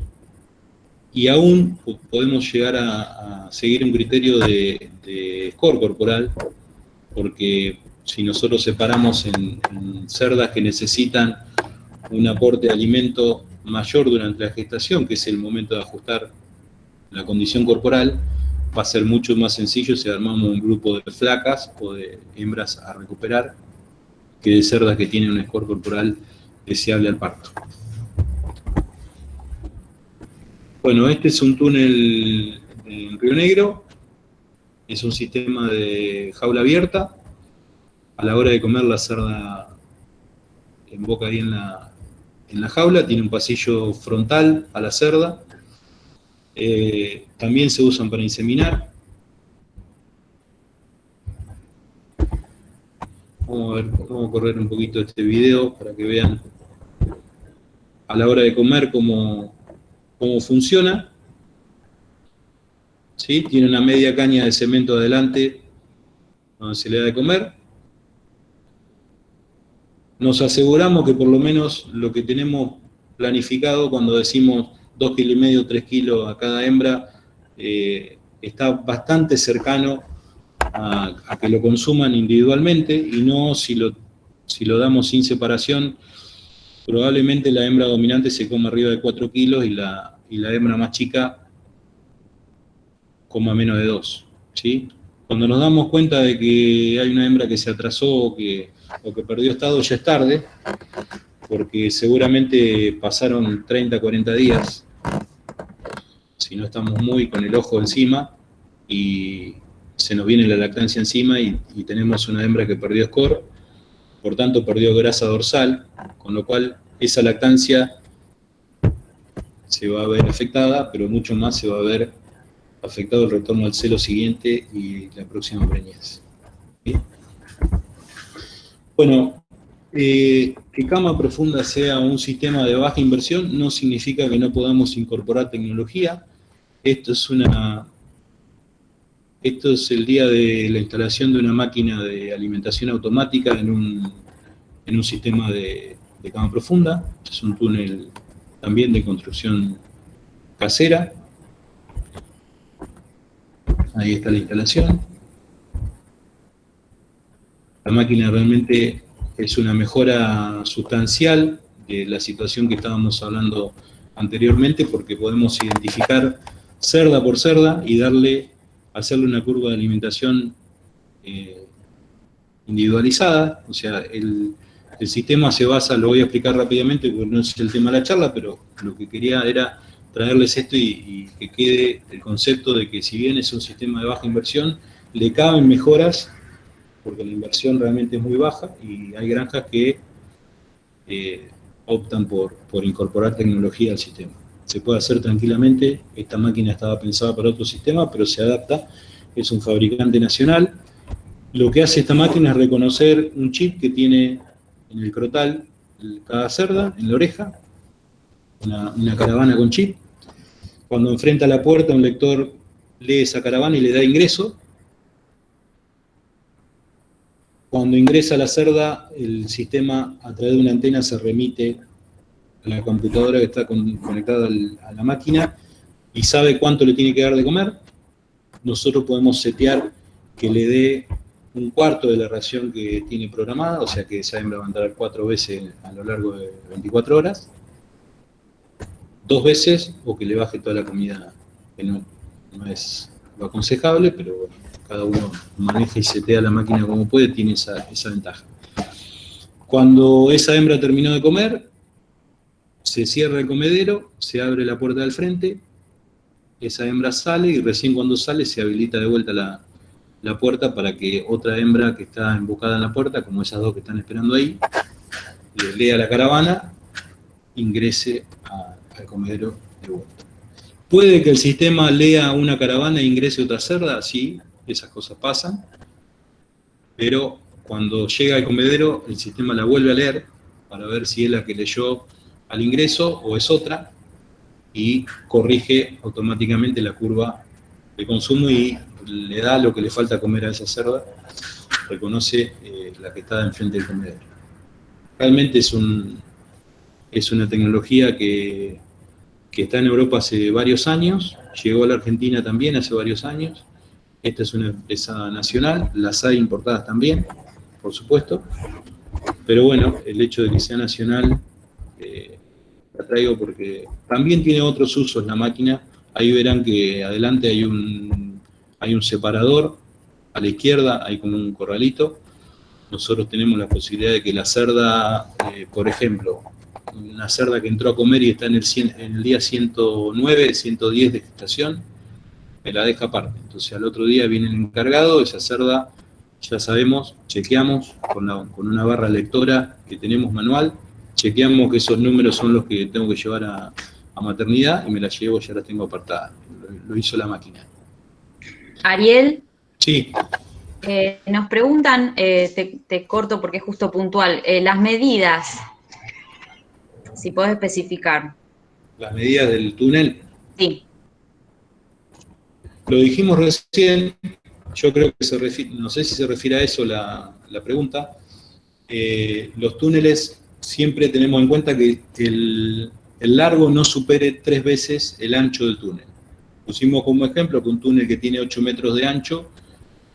y aún podemos llegar a seguir un criterio de score corporal, porque si nosotros separamos en cerdas que necesitan un aporte de alimento mayor durante la gestación, que es el momento de ajustar la condición corporal, va a ser mucho más sencillo si armamos un grupo de flacas o de hembras a recuperar, que de cerdas que tienen un score corporal deseable al parto. Bueno, este es un túnel en Río Negro, es un sistema de jaula abierta. A la hora de comer, la cerda emboca ahí en la jaula, tiene un pasillo frontal a la cerda. También se usan para inseminar. Vamos a correr un poquito este video para que vean a la hora de comer cómo funciona. ¿Sí? Tiene una media caña de cemento adelante donde se le da de comer. Nos aseguramos que por lo menos lo que tenemos planificado cuando decimos 2,5 kilos, 3 kilos a cada hembra, está bastante cercano a que lo consuman individualmente, y no si lo damos sin separación, probablemente la hembra dominante se coma arriba de 4 kilos y la hembra más chica coma menos de 2, ¿sí? Cuando nos damos cuenta de que hay una hembra que se atrasó o que perdió estado, ya es tarde, porque seguramente pasaron 30, 40 días, si no estamos muy con el ojo encima, y se nos viene la lactancia encima y tenemos una hembra que perdió score, por tanto perdió grasa dorsal, con lo cual esa lactancia se va a ver afectada, pero mucho más se va a ver afectado el retorno al celo siguiente y la próxima preñez. ¿Sí? Bueno, que cama profunda sea un sistema de baja inversión no significa que no podamos incorporar tecnología. Esto es el día de la instalación de una máquina de alimentación automática en un sistema de cama profunda. Es un túnel también de construcción casera. Ahí está la instalación. La máquina realmente es una mejora sustancial de la situación que estábamos hablando anteriormente, porque podemos identificar cerda por cerda y hacerle una curva de alimentación individualizada. O sea, el sistema se basa, lo voy a explicar rápidamente porque no es el tema de la charla, pero lo que quería era traerles esto y que quede el concepto de que si bien es un sistema de baja inversión, le caben mejoras, porque la inversión realmente es muy baja y hay granjas que optan por incorporar tecnología al sistema. Se puede hacer tranquilamente. Esta máquina estaba pensada para otro sistema, pero se adapta. Es un fabricante nacional. Lo que hace esta máquina es reconocer un chip que tiene en el crotal cada cerda, en la oreja, una caravana con chip. Cuando enfrenta la puerta, un lector lee esa caravana y le da ingreso. Cuando ingresa la cerda, el sistema a través de una antena se remite a la computadora que está conectada a la máquina y sabe cuánto le tiene que dar de comer. Nosotros podemos setear que le dé un cuarto de la ración que tiene programada, o sea que esa hembra va a entrar 4 veces a lo largo de 24 horas, 2 veces, o que le baje toda la comida, que no es lo aconsejable, pero bueno, cada uno maneja y setea la máquina como puede, tiene esa ventaja. Cuando esa hembra terminó de comer, se cierra el comedero, se abre la puerta del frente, esa hembra sale y recién cuando sale se habilita de vuelta la puerta para que otra hembra que está embocada en la puerta, como esas dos que están esperando ahí, lea la caravana, ingrese al comedero de vuelta. ¿Puede que el sistema lea una caravana e ingrese otra cerda? Sí, esas cosas pasan, pero cuando llega al comedero el sistema la vuelve a leer para ver si es la que leyó al ingreso o es otra, y corrige automáticamente la curva de consumo y le da lo que le falta comer a esa cerda, reconoce la que está enfrente del comedero. Realmente es una tecnología que está en Europa hace varios años, llegó a la Argentina también hace varios años. Esta es una empresa nacional, las hay importadas también, por supuesto, pero bueno, el hecho de que sea nacional la traigo porque también tiene otros usos la máquina. Ahí verán que adelante hay un separador, a la izquierda hay como un corralito. Nosotros tenemos la posibilidad de que la cerda, por ejemplo, una cerda que entró a comer y está en el día 109, 110 de gestación, me la deja aparte. Entonces al otro día viene el encargado, esa cerda, ya sabemos, chequeamos con una barra lectora que tenemos manual, chequeamos que esos números son los que tengo que llevar a maternidad y me la llevo, ya la tengo apartada. Lo hizo la máquina.
Ariel.
Sí.
Nos preguntan, te corto porque es justo puntual, las medidas, si podés especificar.
¿Las medidas del túnel?
Sí.
Lo dijimos recién, yo creo que no sé si se refiere a eso la pregunta. Los túneles siempre tenemos en cuenta que el largo no supere 3 veces el ancho del túnel. Pusimos como ejemplo que un túnel que tiene 8 metros de ancho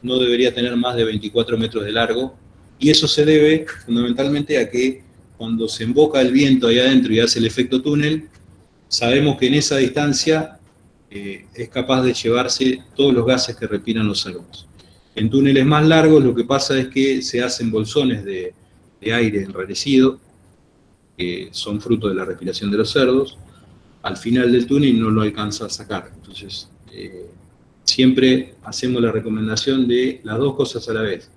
no debería tener más de 24 metros de largo, y eso se debe fundamentalmente a que cuando se emboca el viento ahí adentro y hace el efecto túnel, sabemos que en esa distancia es capaz de llevarse todos los gases que respiran los cerdos. En túneles más largos lo que pasa es que se hacen bolsones de aire enrarecido, que son fruto de la respiración de los cerdos. Al final del túnel no lo alcanza a sacar. Entonces, siempre hacemos la recomendación de las dos cosas a la vez.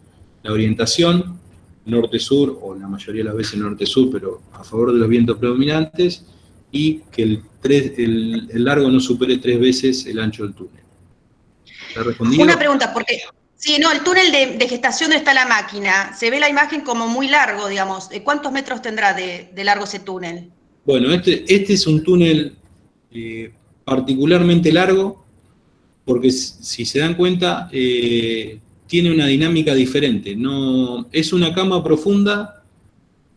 La orientación, norte-sur, o la mayoría de las veces norte-sur, pero a favor de los vientos predominantes, y que el largo no supere 3 veces el ancho del túnel. ¿Está respondido?
Una pregunta, porque sí, no, el túnel de gestación donde está la máquina, se ve la imagen como muy largo, digamos. ¿Cuántos metros tendrá de largo ese túnel?
Bueno, este es un túnel particularmente largo, porque si se dan cuenta, tiene una dinámica diferente. No, es una cama profunda,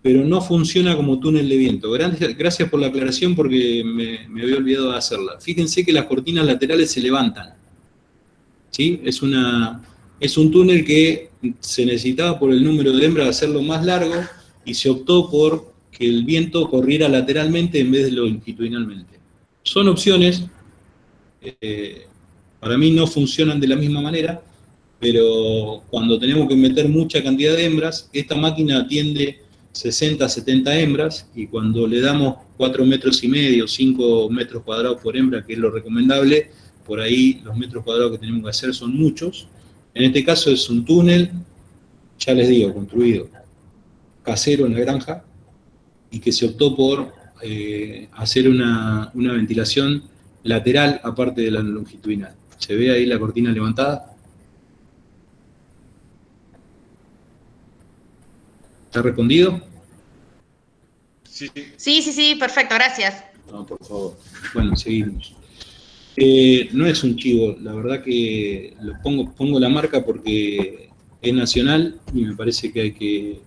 pero no funciona como túnel de viento. Gracias por la aclaración porque me había olvidado de hacerla. Fíjense que las cortinas laterales se levantan. ¿Sí? Es un túnel que se necesitaba por el número de hembras hacerlo más largo y se optó por que el viento corriera lateralmente en vez de longitudinalmente. Son opciones, para mí no funcionan de la misma manera, pero cuando tenemos que meter mucha cantidad de hembras, esta máquina atiende 60, 70 hembras, y cuando le damos 4,5 metros, 5 metros cuadrados por hembra, que es lo recomendable, por ahí los metros cuadrados que tenemos que hacer son muchos. En este caso es un túnel, ya les digo, construido casero en la granja, y que se optó por hacer una ventilación lateral aparte de la longitudinal. ¿Se ve ahí la cortina levantada? ¿Está respondido?
Sí, perfecto, gracias.
No, por favor. Bueno, seguimos. No es un chivo, la verdad que lo pongo la marca porque es nacional y me parece que hay que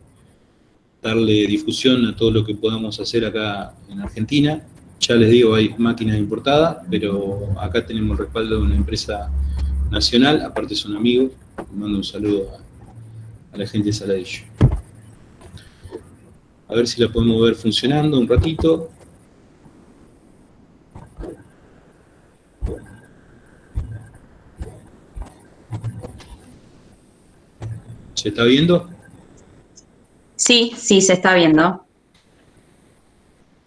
darle difusión a todo lo que podamos hacer acá en Argentina. Ya les digo, hay máquinas importadas, pero acá tenemos el respaldo de una empresa nacional, aparte son amigos. Les mando un saludo a la gente de Saladillo. A ver si la podemos ver funcionando un ratito. ¿Se está viendo?
Sí, sí, se está viendo.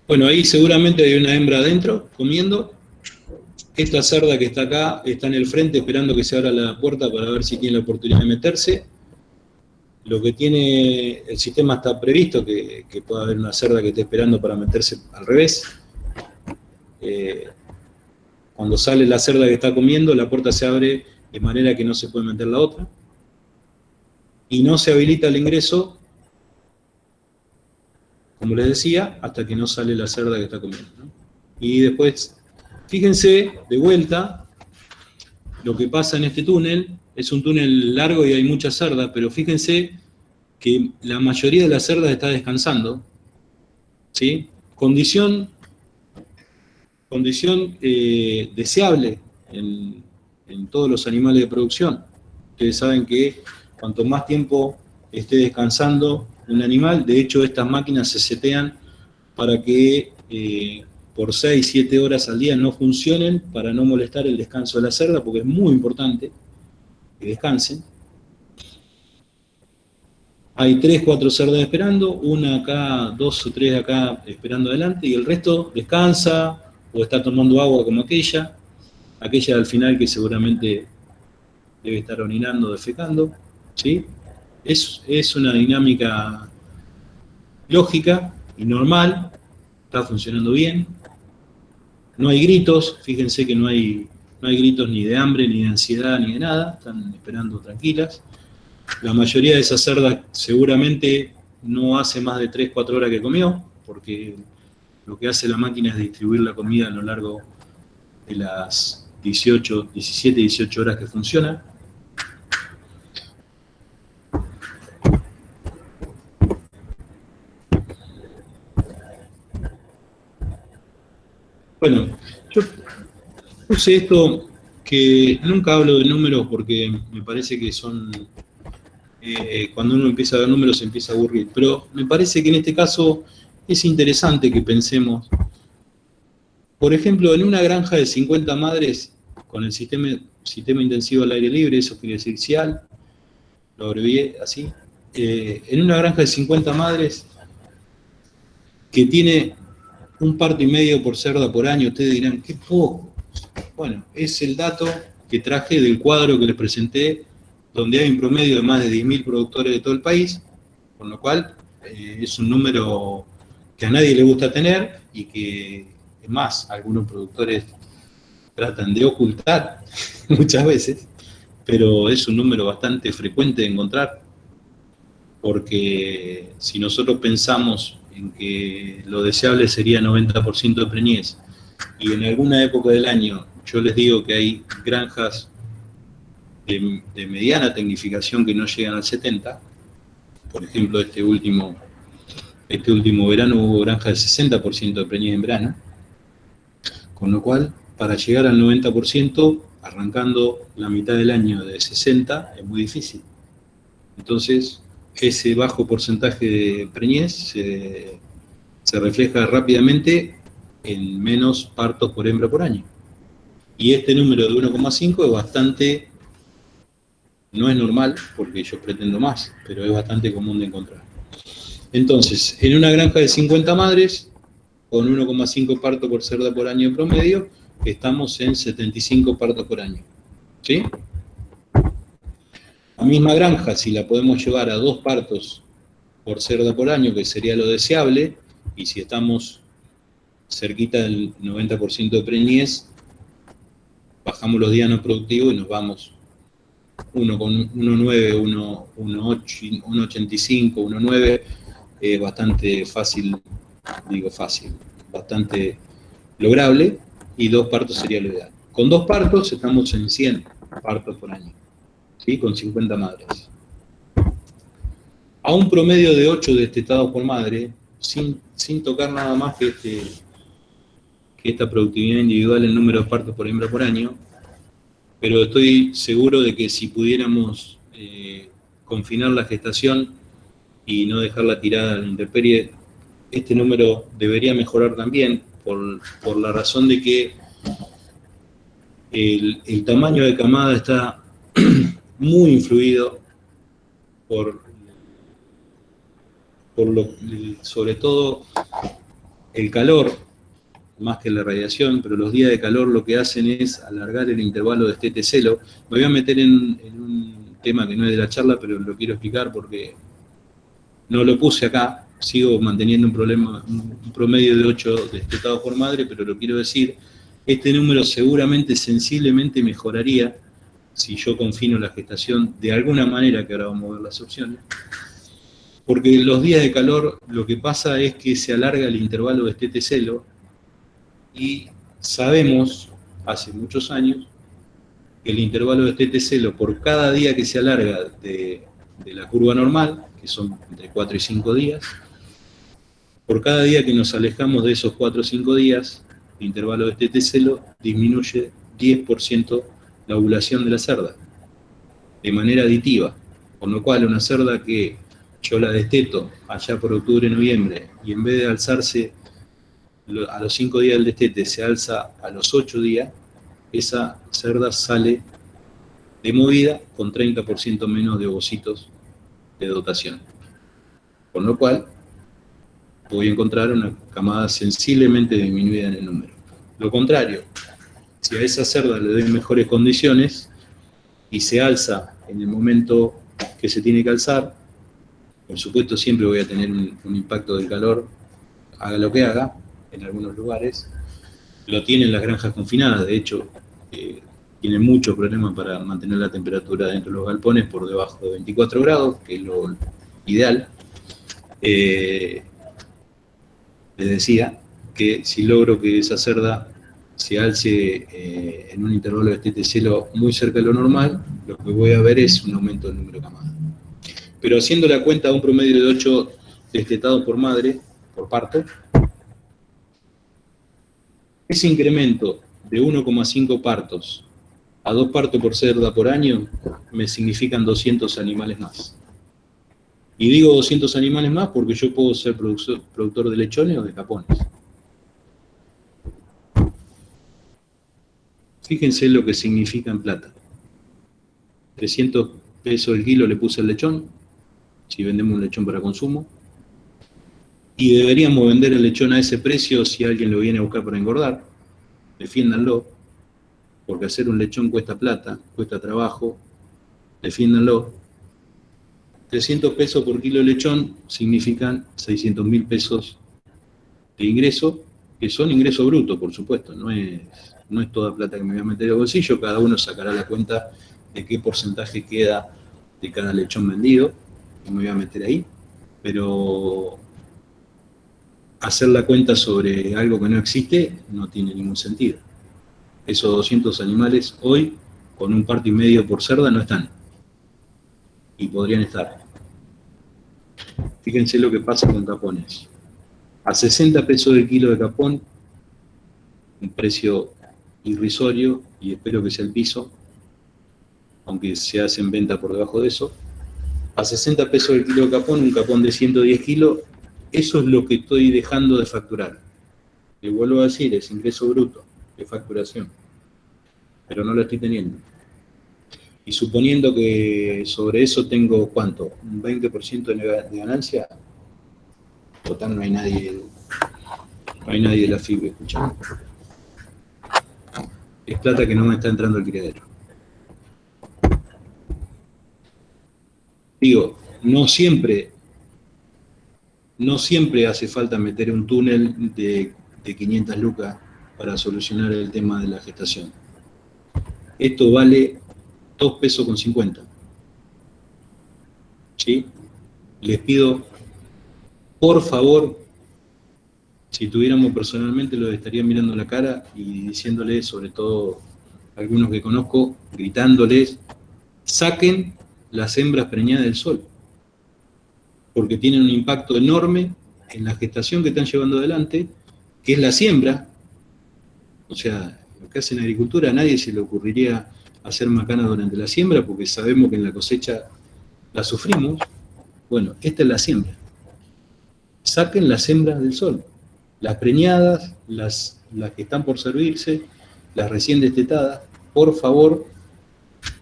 Bueno, ahí seguramente hay una hembra adentro comiendo. Esta cerda que está acá está en el frente esperando que se abra la puerta para ver si tiene la oportunidad de meterse. Lo que tiene, el sistema está previsto que pueda haber una cerda que esté esperando para meterse al revés. Cuando sale la cerda que está comiendo, la puerta se abre de manera que no se puede meter la otra. Y no se habilita el ingreso, como les decía, hasta que no sale la cerda que está comiendo, ¿no? Y después, fíjense, de vuelta, lo que pasa en este túnel, es un túnel largo y hay mucha cerda, pero fíjense que la mayoría de las cerdas está descansando, ¿sí? Condición deseable en todos los animales de producción. Ustedes saben que cuanto más tiempo esté descansando un animal, de hecho estas máquinas se setean para que por 6, 7 horas al día no funcionen, para no molestar el descanso de la cerda, porque es muy importante que descansen. Hay 3, 4 cerdas esperando, una acá, 2 o 3 acá esperando adelante, y el resto descansa o está tomando agua como aquella al final que seguramente debe estar orinando, defecando, ¿sí? Es una dinámica lógica y normal, está funcionando bien. No hay gritos, fíjense que no hay gritos ni de hambre, ni de ansiedad, ni de nada, están esperando tranquilas. La mayoría de esas cerdas seguramente no hace más de 3, 4 horas que comió, porque lo que hace la máquina es distribuir la comida a lo largo de las 17, 18 horas que funciona. Bueno, yo puse esto que nunca hablo de números porque me parece que son, cuando uno empieza a ver números se empieza a aburrir, pero me parece que en este caso es interesante que pensemos, por ejemplo, en una granja de 50 madres con el sistema intensivo al aire libre, eso quiere decir CIAL, lo abrevié así, en una granja de 50 madres que tiene 1,5 parto por cerda por año, ustedes dirán, qué poco. Bueno, es el dato que traje del cuadro que les presenté, donde hay un promedio de más de 10.000 productores de todo el país, con lo cual es un número que a nadie le gusta tener y que, es más, algunos productores tratan de ocultar muchas veces, pero es un número bastante frecuente de encontrar, porque si nosotros pensamos en que lo deseable sería 90% de preñez, y en alguna época del año yo les digo que hay granjas de mediana tecnificación que no llegan al 70%, por ejemplo este último verano hubo granjas de 60% de preñez en verano, con lo cual para llegar al 90%, arrancando la mitad del año de 60%, es muy difícil. Entonces, ese bajo porcentaje de preñez se refleja rápidamente en menos partos por hembra por año. Y este número de 1,5 es bastante, no es normal, porque yo pretendo más, pero es bastante común de encontrar. Entonces, en una granja de 50 madres, con 1,5 partos por cerda por año en promedio, estamos en 75 partos por año. ¿Sí? La misma granja, si la podemos llevar a 2 partos por cerda por año, que sería lo deseable, y si estamos cerquita del 90% de preñez, bajamos los días no productivos y nos vamos 1,9, 1,8, 1,85, 1,9, bastante fácil, bastante lograble, y 2 partos sería lo ideal. Con 2 partos estamos en 100 partos por año, ¿sí? Con 50 madres. A un promedio de 8 destetados por madre, sin tocar nada más que esta productividad individual en número de partos por hembra por año, pero estoy seguro de que si pudiéramos confinar la gestación y no dejarla tirada a la intemperie, este número debería mejorar también, por la razón de que el tamaño de camada está muy influido sobre todo el calor, más que la radiación, pero los días de calor lo que hacen es alargar el intervalo de destete-celo. Me voy a meter en un tema que no es de la charla, pero lo quiero explicar porque no lo puse acá, sigo manteniendo un promedio de 8 destetados por madre, pero lo quiero decir, este número seguramente sensiblemente mejoraría si yo confino la gestación de alguna manera, que ahora vamos a ver las opciones, porque en los días de calor lo que pasa es que se alarga el intervalo de destete-celo y sabemos, hace muchos años, que el intervalo de destete-celo por cada día que se alarga de la curva normal, que son entre 4 y 5 días, por cada día que nos alejamos de esos 4 o 5 días, el intervalo de destete-celo disminuye 10% la ovulación de la cerda, de manera aditiva, con lo cual una cerda que yo la desteto allá por octubre, noviembre, y en vez de alzarse a los 5 días del destete, se alza a los 8 días, esa cerda sale de movida con 30% menos de ovocitos de dotación. Con lo cual, voy a encontrar una camada sensiblemente disminuida en el número. Lo contrario, si a esa cerda le doy mejores condiciones y se alza en el momento que se tiene que alzar, por supuesto siempre voy a tener un impacto del calor, haga lo que haga, en algunos lugares, lo tienen las granjas confinadas, de hecho, tienen muchos problemas para mantener la temperatura dentro de los galpones por debajo de 24 grados, que es lo ideal. Les decía que si logro que esa cerda se alce en un intervalo de destete-celo muy cerca de lo normal, lo que voy a ver es un aumento del número de camadas. Pero haciendo la cuenta de un promedio de 8 destetados por madre, por parto, ese incremento de 1,5 partos a 2 partos por cerda por año me significan 200 animales más. Y digo 200 animales más porque yo puedo ser productor de lechones o de capones. Fíjense lo que significa en plata. 300 pesos el kilo le puse el lechón, si vendemos un lechón para consumo. Y deberíamos vender el lechón a ese precio si alguien lo viene a buscar para engordar. Defiéndanlo, porque hacer un lechón cuesta plata, cuesta trabajo. Defiéndanlo. 300 pesos por kilo de lechón significan 600.000 pesos de ingreso, que son ingresos brutos, por supuesto. No es toda plata que me voy a meter al bolsillo, cada uno sacará la cuenta de qué porcentaje queda de cada lechón vendido, que me voy a meter ahí. Pero hacer la cuenta sobre algo que no existe no tiene ningún sentido. Esos 200 animales hoy, con un parto y medio por cerda, no están. Y podrían estar. Fíjense lo que pasa con capones. A 60 pesos el kilo de capón, un precio irrisorio, y espero que sea el piso, aunque se hace en venta por debajo de eso. A 60 pesos el kilo de capón, un capón de 110 kilos, eso es lo que estoy dejando de facturar. Le vuelvo a decir, es ingreso bruto de facturación, pero no lo estoy teniendo. Y suponiendo que sobre eso tengo, ¿cuánto? ¿Un 20% de ganancia? Total, no hay nadie de la FIB escuchando. Es plata que no me está entrando al criadero. Digo, no siempre hace falta meter un túnel de 500 lucas para solucionar el tema de la gestación. Esto vale 2 pesos con 50. ¿Sí? Les pido, por favor, Si tuviéramos personalmente, los estaría mirando la cara y diciéndoles, sobre todo algunos que conozco, gritándoles, saquen las hembras preñadas del sol, porque tienen un impacto enorme en la gestación que están llevando adelante, que es la siembra. O sea, lo que hacen en agricultura, a nadie se le ocurriría hacer macana durante la siembra, porque sabemos que en la cosecha la sufrimos. Bueno, esta es la siembra. Saquen las hembras del sol, las preñadas, las que están por servirse, las recién destetadas. Por favor,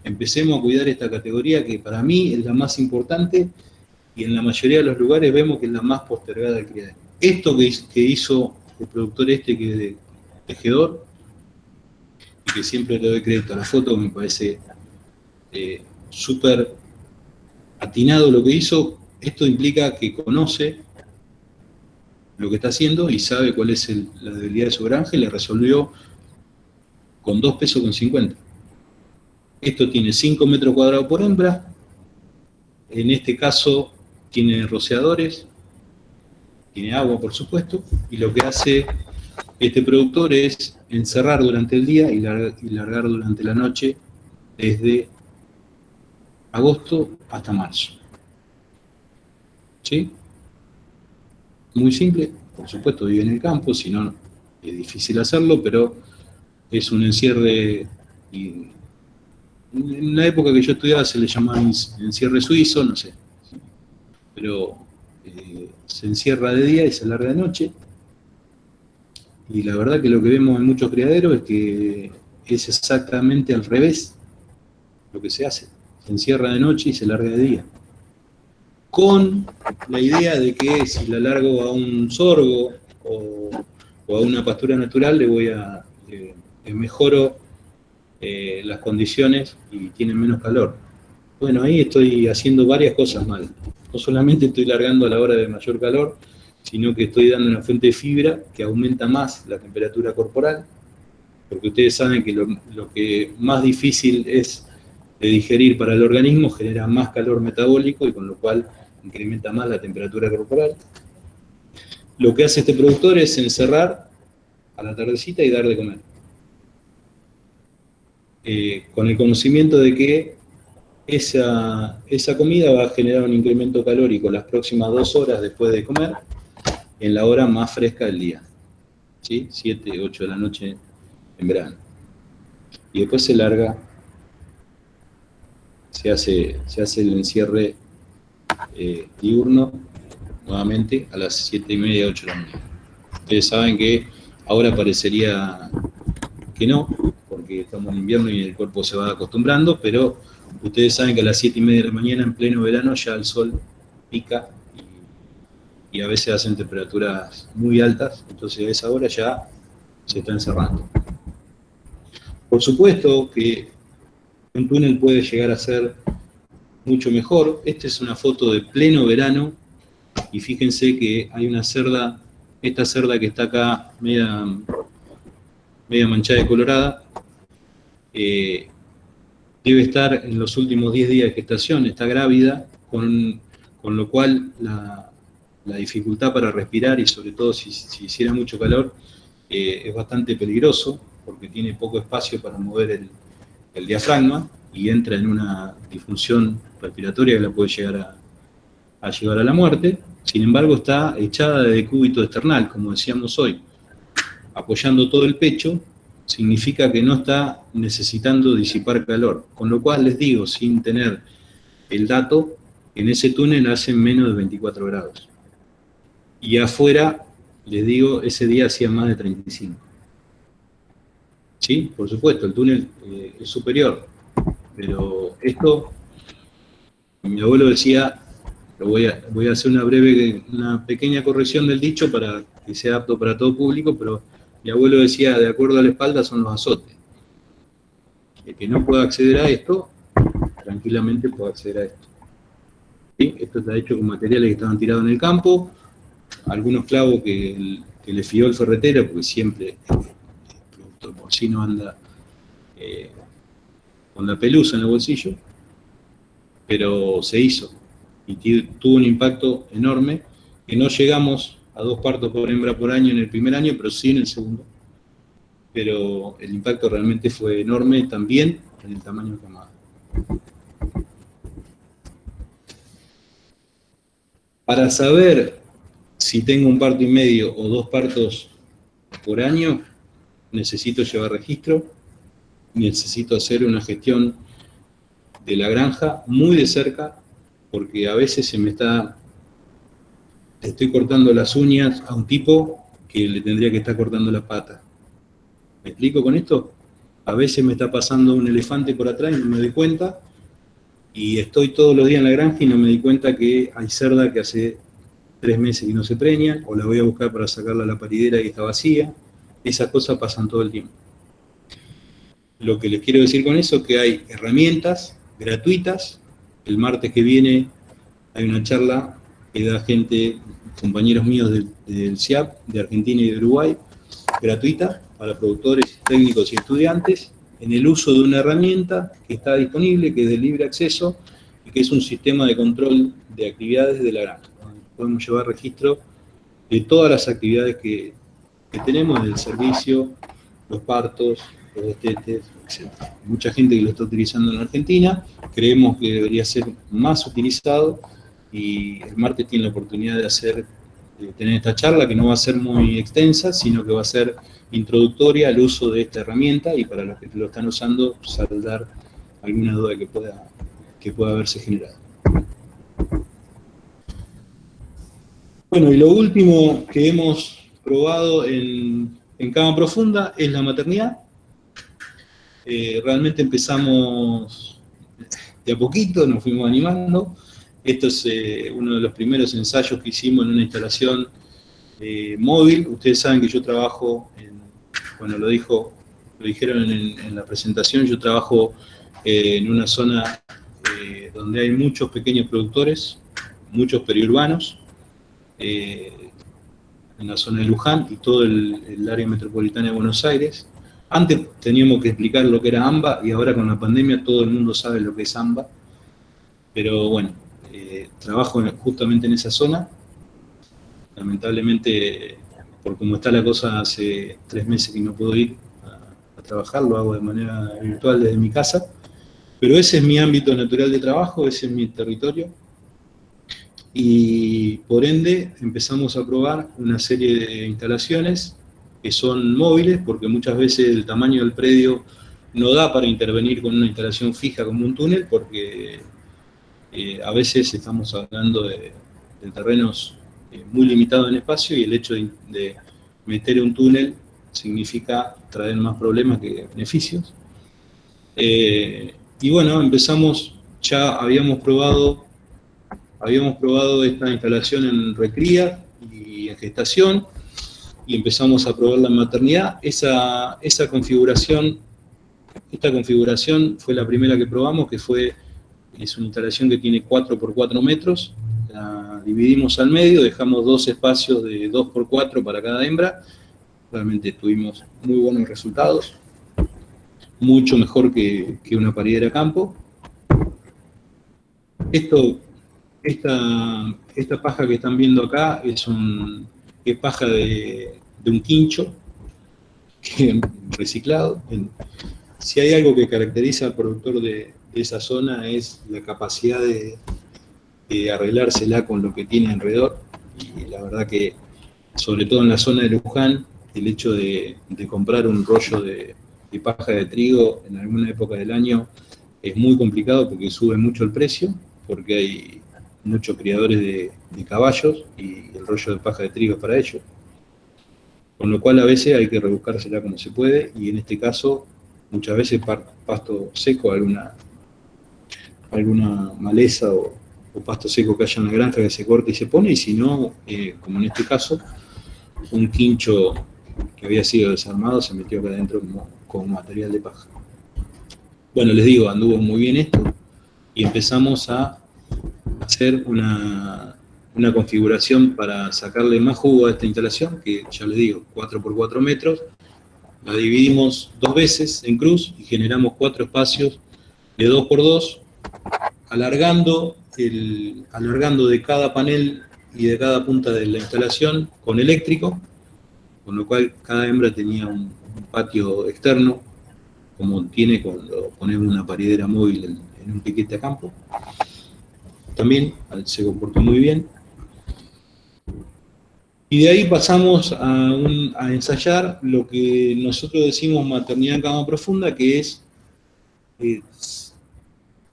empecemos a cuidar esta categoría que para mí es la más importante y en la mayoría de los lugares vemos que es la más postergada del criadero. Esto que hizo el productor que es de tejedor, y que siempre le doy crédito a la foto, me parece súper atinado lo que hizo. Esto implica que conoce lo que está haciendo y sabe cuál es la debilidad de su granja y la resolvió con 2 pesos con 50. Esto tiene 5 metros cuadrados por hembra, en este caso tiene rociadores, tiene agua por supuesto, y lo que hace este productor es encerrar durante el día y largar durante la noche desde agosto hasta marzo. ¿Sí? Muy simple, por supuesto vive en el campo, si no es difícil hacerlo, pero es un encierre, y en la época que yo estudiaba se le llamaba encierre suizo, no sé, pero se encierra de día y se larga de noche, y la verdad que lo que vemos en muchos criaderos es que es exactamente al revés lo que se hace, se encierra de noche y se larga de día, con la idea de que si la largo a un sorgo o a una pastura natural le mejoro las condiciones y tiene menos calor. Bueno, ahí estoy haciendo varias cosas mal. No solamente estoy largando a la hora de mayor calor, sino que estoy dando una fuente de fibra que aumenta más la temperatura corporal, porque ustedes saben que lo que más difícil es de digerir para el organismo genera más calor metabólico y con lo cual incrementa más la temperatura corporal. Lo que hace este productor es encerrar a la tardecita y dar de comer. Con el conocimiento de que esa comida va a generar un incremento calórico las próximas 2 horas después de comer, en la hora más fresca del día, ¿sí? 7, 8 de la noche en verano. Y después se larga, se hace el encierre diurno nuevamente a las 7:30, 8 de la mañana. Ustedes saben que ahora parecería que no, porque estamos en invierno y el cuerpo se va acostumbrando, pero ustedes saben que a las 7:30 de la mañana en pleno verano ya el sol pica y a veces hacen temperaturas muy altas, entonces a esa hora ya se está encerrando. Por supuesto que un túnel puede llegar a ser mucho mejor. Esta es una foto de pleno verano y fíjense que hay una cerda, esta cerda que está acá media manchada de colorada, debe estar en los últimos 10 días de gestación, está grávida, con lo cual la dificultad para respirar y sobre todo si hiciera mucho calor es bastante peligroso porque tiene poco espacio para mover el diafragma y entra en una disfunción respiratoria que la puede llegar a llevar a la muerte. Sin embargo, está echada de decúbito external, como decíamos hoy, apoyando todo el pecho, significa que no está necesitando disipar calor. Con lo cual les digo, sin tener el dato, en ese túnel hacen menos de 24 grados. Y afuera, les digo, ese día hacía más de 35. ¿Sí? Por supuesto, el túnel es superior, pero esto, mi abuelo decía, voy a hacer una pequeña corrección del dicho para que sea apto para todo público, pero mi abuelo decía, de acuerdo a la espalda son los azotes. El que no pueda acceder a esto, tranquilamente puede acceder a esto. ¿Sí? Esto está hecho con materiales que estaban tirados en el campo, algunos clavos que le fió el ferretero, porque siempre el productor porcino anda con la pelusa en el bolsillo, pero se hizo y tuvo un impacto enorme que no llegamos a 2 partos por hembra por año en el primer año, pero sí en el segundo. Pero el impacto realmente fue enorme también en el tamaño de camada. Para saber si tengo un parto y medio o 2 partos por año, necesito llevar registro, necesito hacer una gestión de la granja muy de cerca, porque a veces estoy cortando las uñas a un tipo que le tendría que estar cortando la pata. ¿Me explico con esto? A veces me está pasando un elefante por atrás y no me doy cuenta, y estoy todos los días en la granja y no me di cuenta que hay cerda que hace 3 meses que no se preña, o la voy a buscar para sacarla a la paridera y está vacía. Esas cosas pasan todo el tiempo. Lo que les quiero decir con eso es que hay herramientas gratuitas. El martes que viene hay una charla que da gente, compañeros míos del CIAP, de Argentina y de Uruguay, gratuita para productores, técnicos y estudiantes, en el uso de una herramienta que está disponible, que es de libre acceso y que es un sistema de control de actividades de la granja. Podemos llevar registro de todas las actividades que tenemos, del servicio, los partos, los destetes, etc. Mucha gente que lo está utilizando en Argentina, creemos que debería ser más utilizado, y el martes tiene la oportunidad de tener esta charla, que no va a ser muy extensa, sino que va a ser introductoria al uso de esta herramienta, y para los que lo están usando, saldar alguna duda que pueda haberse generado. Bueno, y lo último que hemos probado en cama profunda es la maternidad. Realmente empezamos de a poquito, nos fuimos animando. Esto es uno de los primeros ensayos que hicimos en una instalación móvil. Ustedes saben que yo trabajo, lo dijeron en la presentación, yo trabajo en una zona donde hay muchos pequeños productores, muchos periurbanos, en la zona de Luján y todo el área metropolitana de Buenos Aires. Antes teníamos que explicar lo que era AMBA, y ahora con la pandemia todo el mundo sabe lo que es AMBA. Pero bueno, trabajo justamente en esa zona. Lamentablemente, por cómo está la cosa, hace 3 meses que no puedo ir a trabajar, lo hago de manera virtual desde mi casa. Pero ese es mi ámbito natural de trabajo, ese es mi territorio. Y por ende empezamos a probar una serie de instalaciones que son móviles, porque muchas veces el tamaño del predio no da para intervenir con una instalación fija como un túnel, porque a veces estamos hablando de terrenos muy limitados en espacio, y el hecho de meter un túnel significa traer más problemas que beneficios. Y bueno, ya habíamos probado esta instalación en recría y en gestación, y empezamos a probarla en maternidad. Esta configuración fue la primera que probamos, que es una instalación que tiene 4x4 metros, la dividimos al medio, dejamos 2 espacios de 2x4 para cada hembra. Realmente tuvimos muy buenos resultados, mucho mejor que una paridera a campo. Esta paja que están viendo acá es paja de un quincho reciclado. Si hay algo que caracteriza al productor de esa zona, es la capacidad de arreglársela con lo que tiene alrededor. Y la verdad que, sobre todo en la zona de Luján, el hecho de comprar un rollo de paja de trigo en alguna época del año es muy complicado, porque sube mucho el precio, porque hay muchos criadores de caballos y el rollo de paja de trigo es para ellos. Con lo cual a veces hay que rebuscársela como se puede, y en este caso muchas veces pasto seco, alguna maleza o pasto seco que haya en la granja que se corta y se pone, y si no, como en este caso, un quincho que había sido desarmado se metió acá adentro como material de paja. Bueno, les digo, anduvo muy bien esto, y empezamos a hacer una configuración para sacarle más jugo a esta instalación, que ya les digo, 4x4 metros. La dividimos 2 veces en cruz y generamos 4 espacios de 2x2, alargando de cada panel y de cada punta de la instalación con eléctrico, con lo cual cada hembra tenía un patio externo, como tiene cuando ponemos una paridera móvil en un piquete a campo. También se comportó muy bien. Y de ahí pasamos a ensayar lo que nosotros decimos maternidad en cama profunda, que es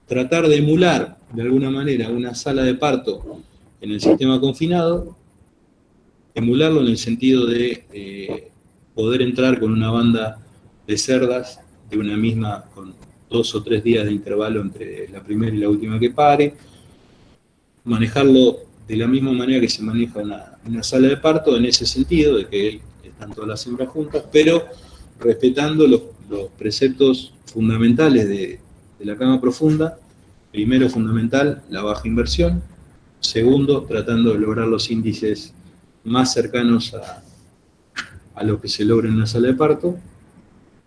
tratar de emular de alguna manera una sala de parto en el sistema confinado, emularlo en el sentido de poder entrar con una banda de cerdas de una misma, con 2 o 3 días de intervalo entre la primera y la última que pare, manejarlo de la misma manera que se maneja una sala de parto, en ese sentido, de que están todas las hembras juntas, pero respetando los preceptos fundamentales de la cama profunda. Primero, fundamental, la baja inversión. Segundo, tratando de lograr los índices más cercanos a lo que se logra en una sala de parto,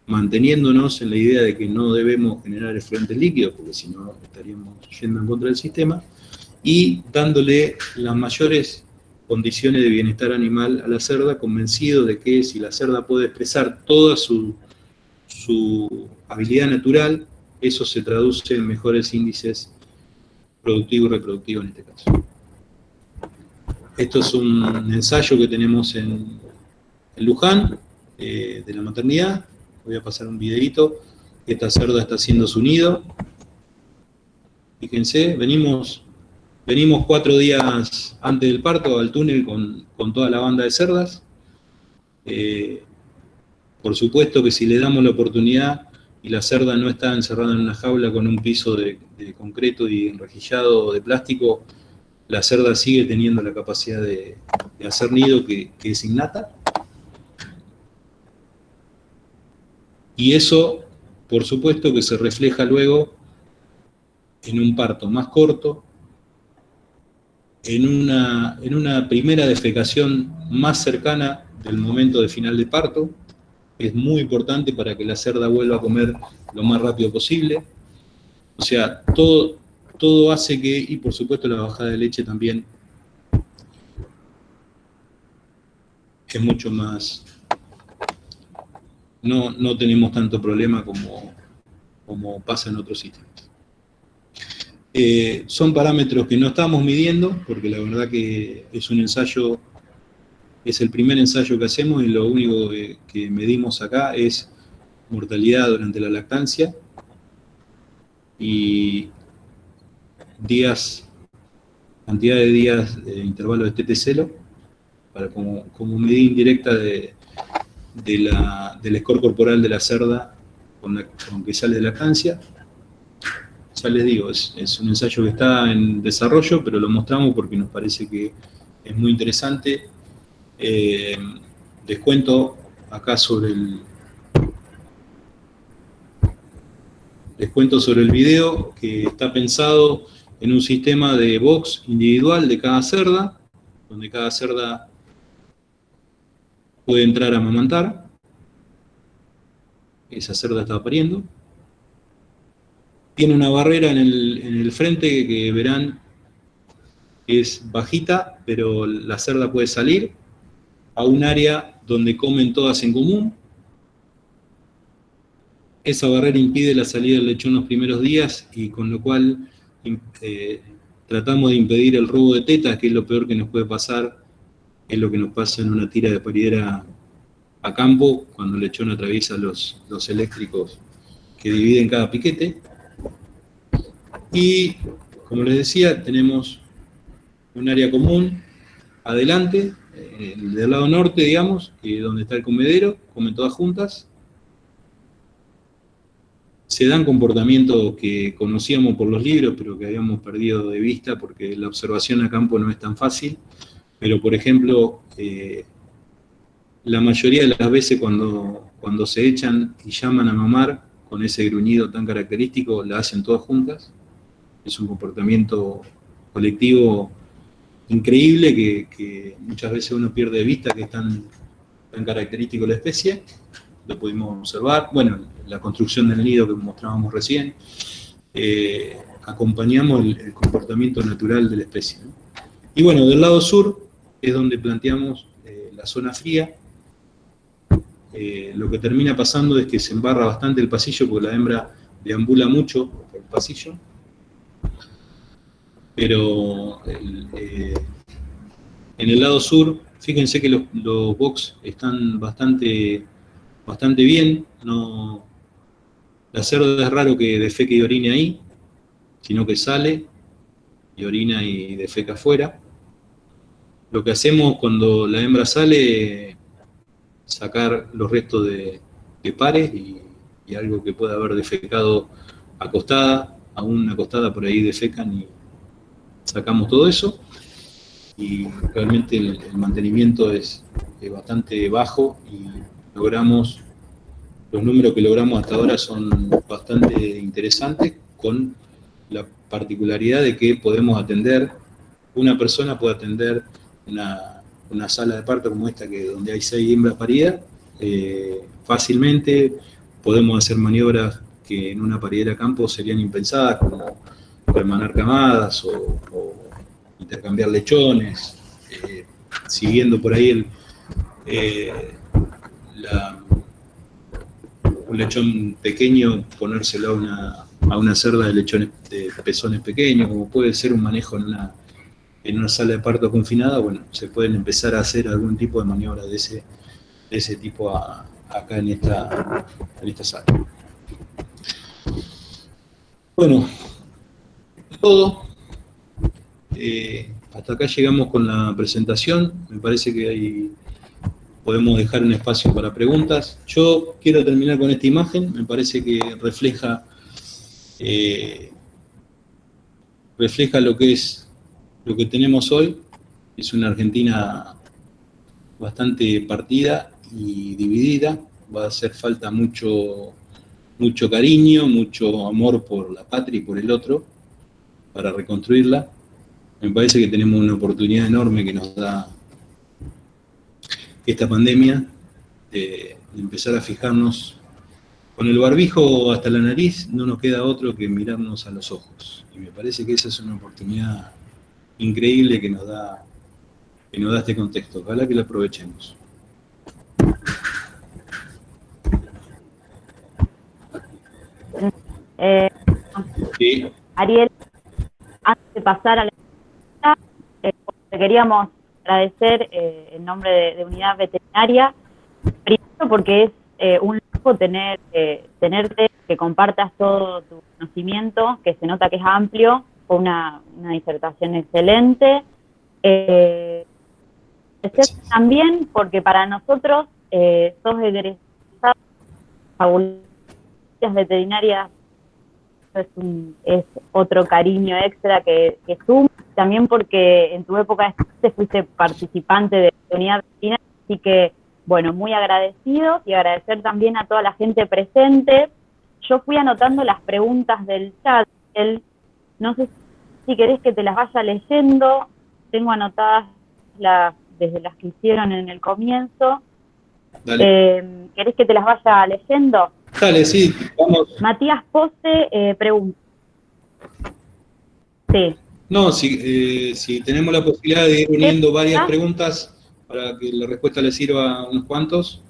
manteniéndonos en la idea de que no debemos generar efluentes líquidos, porque si no estaríamos yendo en contra del sistema, y dándole las mayores condiciones de bienestar animal a la cerda, convencido de que si la cerda puede expresar toda su habilidad natural, eso se traduce en mejores índices productivo y reproductivo en este caso. Esto es un ensayo que tenemos en Luján, de la maternidad. Voy a pasar un videito. Esta cerda está haciendo su nido. Fíjense, venimos 4 días antes del parto al túnel con toda la banda de cerdas. Por supuesto que si le damos la oportunidad y la cerda no está encerrada en una jaula con un piso de concreto y enrejillado de plástico, la cerda sigue teniendo la capacidad de hacer nido que es innata. Y eso, por supuesto, que se refleja luego en un parto más corto, en una primera defecación más cercana del momento de final de parto. Es muy importante para que la cerda vuelva a comer lo más rápido posible. O sea, todo hace que, y por supuesto la bajada de leche también es mucho más, no tenemos tanto problema como pasa en otros sistemas. Son parámetros que no estamos midiendo, porque la verdad que es un ensayo. Es el primer ensayo que hacemos y lo único que medimos acá es mortalidad durante la lactancia y cantidad de días de intervalo de tetecelo, para como medida indirecta del score corporal de la cerda con que sale de lactancia. Ya les digo, es un ensayo que está en desarrollo, pero lo mostramos porque nos parece que es muy interesante. Les cuento acá sobre el video, que está pensado en un sistema de box individual de cada cerda, donde cada cerda puede entrar a amamantar. Esa cerda está pariendo. Tiene una barrera en el frente que verán es bajita, pero la cerda puede salir a un área donde comen todas en común. Esa barrera impide la salida del lechón los primeros días, y con lo cual tratamos de impedir el robo de tetas, que es lo peor que nos puede pasar, es lo que nos pasa en una tira de paridera a campo, cuando el lechón atraviesa los eléctricos que dividen cada piquete. Y, como les decía, tenemos un área común adelante, del lado norte, digamos, donde está el comedero, comen todas juntas. Se dan comportamientos que conocíamos por los libros, pero que habíamos perdido de vista porque la observación a campo no es tan fácil. Pero, por ejemplo, la mayoría de las veces cuando se echan y llaman a mamar con ese gruñido tan característico, la hacen todas juntas. Es un comportamiento colectivo increíble que muchas veces uno pierde de vista, que es tan característico de la especie. Lo pudimos observar. Bueno, la construcción del nido que mostrábamos recién. Acompañamos el comportamiento natural de la especie, ¿no? Y bueno, del lado sur es donde planteamos la zona fría. Lo que termina pasando es que se embarra bastante el pasillo porque la hembra deambula mucho por el pasillo. Pero en el lado sur, fíjense que los box están bastante bien. No, la cerda es raro que defeque y orine ahí, sino que sale y orina y defeca afuera. Lo que hacemos cuando la hembra sale, sacar los restos de pares y algo que pueda haber defecado acostada, aún acostada por ahí defecan y sacamos todo eso. Y realmente el mantenimiento es bastante bajo y los números que logramos hasta ahora son bastante interesantes, con la particularidad de que podemos atender, una persona puede atender una sala de parto como esta, donde hay 6 hembras paridas, fácilmente. Podemos hacer maniobras que en una paridera a campo serían impensadas, como hermanar camadas o intercambiar lechones, siguiendo por ahí un lechón pequeño, ponérselo a una cerda de lechones de pezones pequeños, como puede ser un manejo en una sala de parto confinada. Bueno, se pueden empezar a hacer algún tipo de maniobra de ese tipo acá en esta sala. Bueno, todo. Hasta acá llegamos con la presentación. Me parece que podemos dejar un espacio para preguntas. Yo quiero terminar con esta imagen. Me parece que refleja lo que tenemos hoy. Es una Argentina bastante partida y dividida. Va a hacer falta mucho cariño, mucho amor por la patria y por el otro para reconstruirla. Me parece que tenemos una oportunidad enorme que nos da esta pandemia, de empezar a fijarnos. Con el barbijo hasta la nariz no nos queda otro que mirarnos a los ojos. Y me parece que esa es una oportunidad increíble que nos da este contexto. Ojalá que la aprovechemos. Sí.
Ariel, antes de pasar a la te queríamos agradecer en nombre de Unidad Veterinaria, primero porque es un lujo tenerte, que compartas todo tu conocimiento, que se nota que es amplio, fue una disertación excelente. También porque para nosotros sos egresados fabulosas veterinarias, es otro cariño extra que suma, también porque en tu época fuiste participante de la Unidad Veterinaria, así que, bueno, muy agradecidos, y agradecer también a toda la gente presente. Yo fui anotando las preguntas del chat, no sé si querés que te las vaya leyendo, tengo anotadas desde las que hicieron en el comienzo. ¿Querés que te las vaya leyendo?
Dale, sí, vamos.
Matías Pose pregunta. Sí.
No, si tenemos la posibilidad de ir uniendo varias preguntas para que la respuesta le sirva a unos cuantos,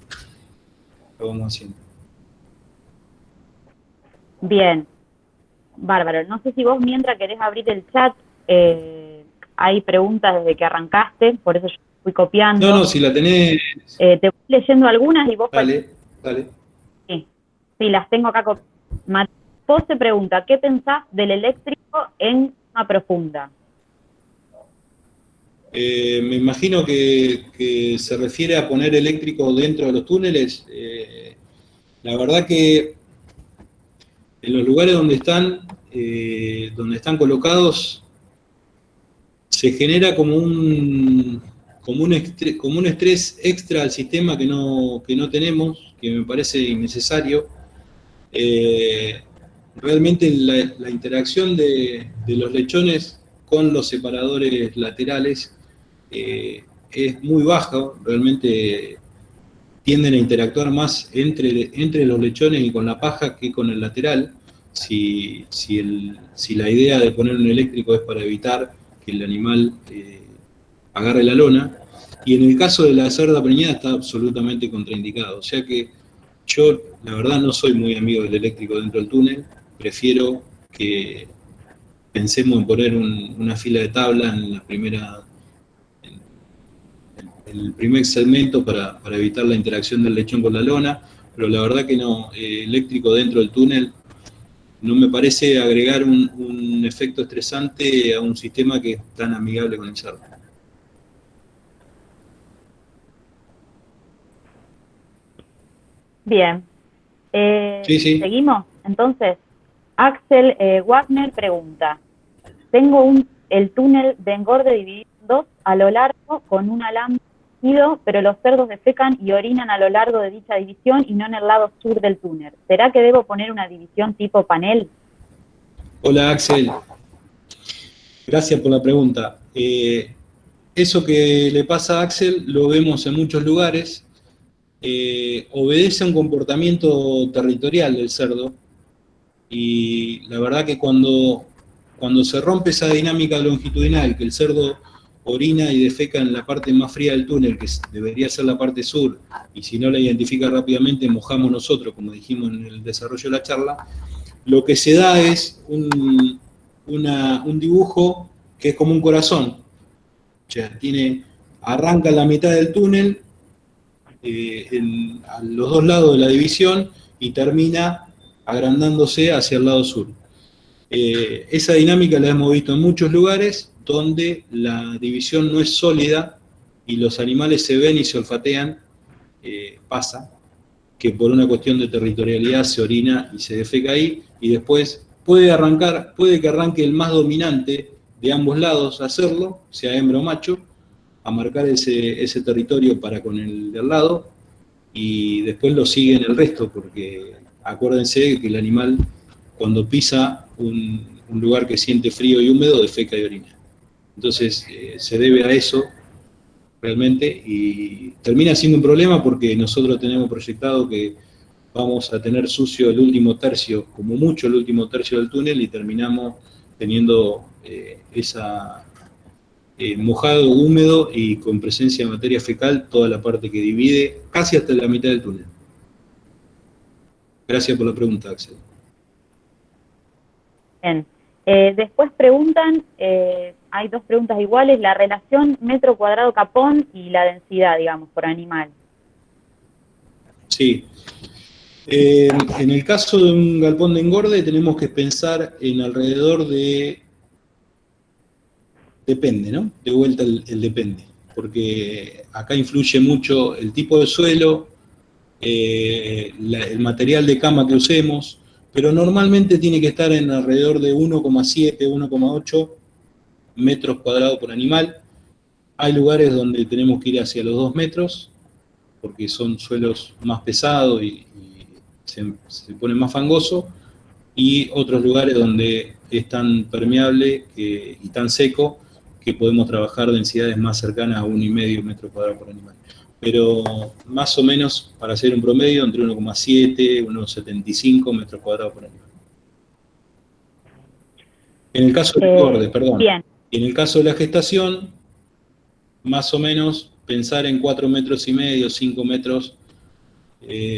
lo vamos haciendo.
Bien, bárbaro. No sé si vos, mientras querés abrir el chat, hay preguntas desde que arrancaste, por eso yo fui copiando.
No, si la tenés...
te voy leyendo algunas y vos...
Dale.
Sí, las tengo acá copiadas. Vos te pregunta, ¿qué pensás del eléctrico en zona profunda?
Me imagino que se refiere a poner eléctrico dentro de los túneles. La verdad que en los lugares donde están colocados, se genera como un estrés extra al sistema que no tenemos, que me parece innecesario. Realmente la interacción de los lechones con los separadores laterales es muy baja. Realmente tienden a interactuar más entre los lechones y con la paja que con el lateral. Si la idea de poner un eléctrico es para evitar que el animal agarre la lona, y en el caso de la cerda preñada está absolutamente contraindicado. O sea que yo, la verdad, no soy muy amigo del eléctrico dentro del túnel, prefiero que pensemos en poner una fila de tabla en la primera, en el primer segmento para evitar la interacción del lechón con la lona, pero la verdad que no, eléctrico dentro del túnel no me parece agregar un efecto estresante a un sistema que es tan amigable con el cerdo.
Bien.
Sí.
¿Seguimos? Entonces, Axel Wagner pregunta, tengo el túnel de engorde dividido en dos a lo largo con un alambre, pero los cerdos defecan y orinan a lo largo de dicha división y no en el lado sur del túnel. ¿Será que debo poner una división tipo panel?
Hola Axel, gracias por la pregunta. Eso que le pasa a Axel lo vemos en muchos lugares, obedece a un comportamiento territorial del cerdo, y la verdad que cuando se rompe esa dinámica longitudinal, que el cerdo orina y defeca en la parte más fría del túnel, que debería ser la parte sur, y si no la identifica rápidamente, mojamos nosotros, como dijimos en el desarrollo de la charla, lo que se da es un dibujo que es como un corazón. O sea, arranca en la mitad del túnel, a los dos lados de la división, y termina agrandándose hacia el lado sur. Esa dinámica la hemos visto en muchos lugares donde la división no es sólida y los animales se ven y se olfatean. Pasa que por una cuestión de territorialidad se orina y se defeca ahí, y después puede que arranque el más dominante de ambos lados a hacerlo, sea hembra o macho, a marcar ese territorio para con el de al lado, y después lo siguen el resto, porque acuérdense que el animal, cuando pisa un lugar que siente frío y húmedo, defeca y orina. Entonces, se debe a eso realmente, y termina siendo un problema porque nosotros tenemos proyectado que vamos a tener sucio el último tercio, como mucho el último tercio del túnel, y terminamos teniendo mojado, húmedo y con presencia de materia fecal toda la parte que divide casi hasta la mitad del túnel. Gracias por la pregunta, Axel.
Bien. Después preguntan, hay dos preguntas iguales, la relación metro cuadrado capón y la densidad, digamos, por animal.
Sí. En el caso de un galpón de engorde tenemos que pensar en alrededor de... Depende, ¿no? De vuelta el depende, porque acá influye mucho el tipo de suelo, el material de cama que usemos, pero normalmente tiene que estar en alrededor de 1,7, 1,8 metros cuadrados por animal. Hay lugares donde tenemos que ir hacia los 2 metros, porque son suelos más pesados y se pone más fangoso, y otros lugares donde es tan permeable y tan seco que podemos trabajar densidades más cercanas a 1,5 metros cuadrados por animal. Pero más o menos, para hacer un promedio, entre 1,7 y 1,75 metros cuadrados por animal. En el caso del engorde, perdón.
Bien.
En el caso de la gestación, más o menos pensar en 4,5 metros, 5 metros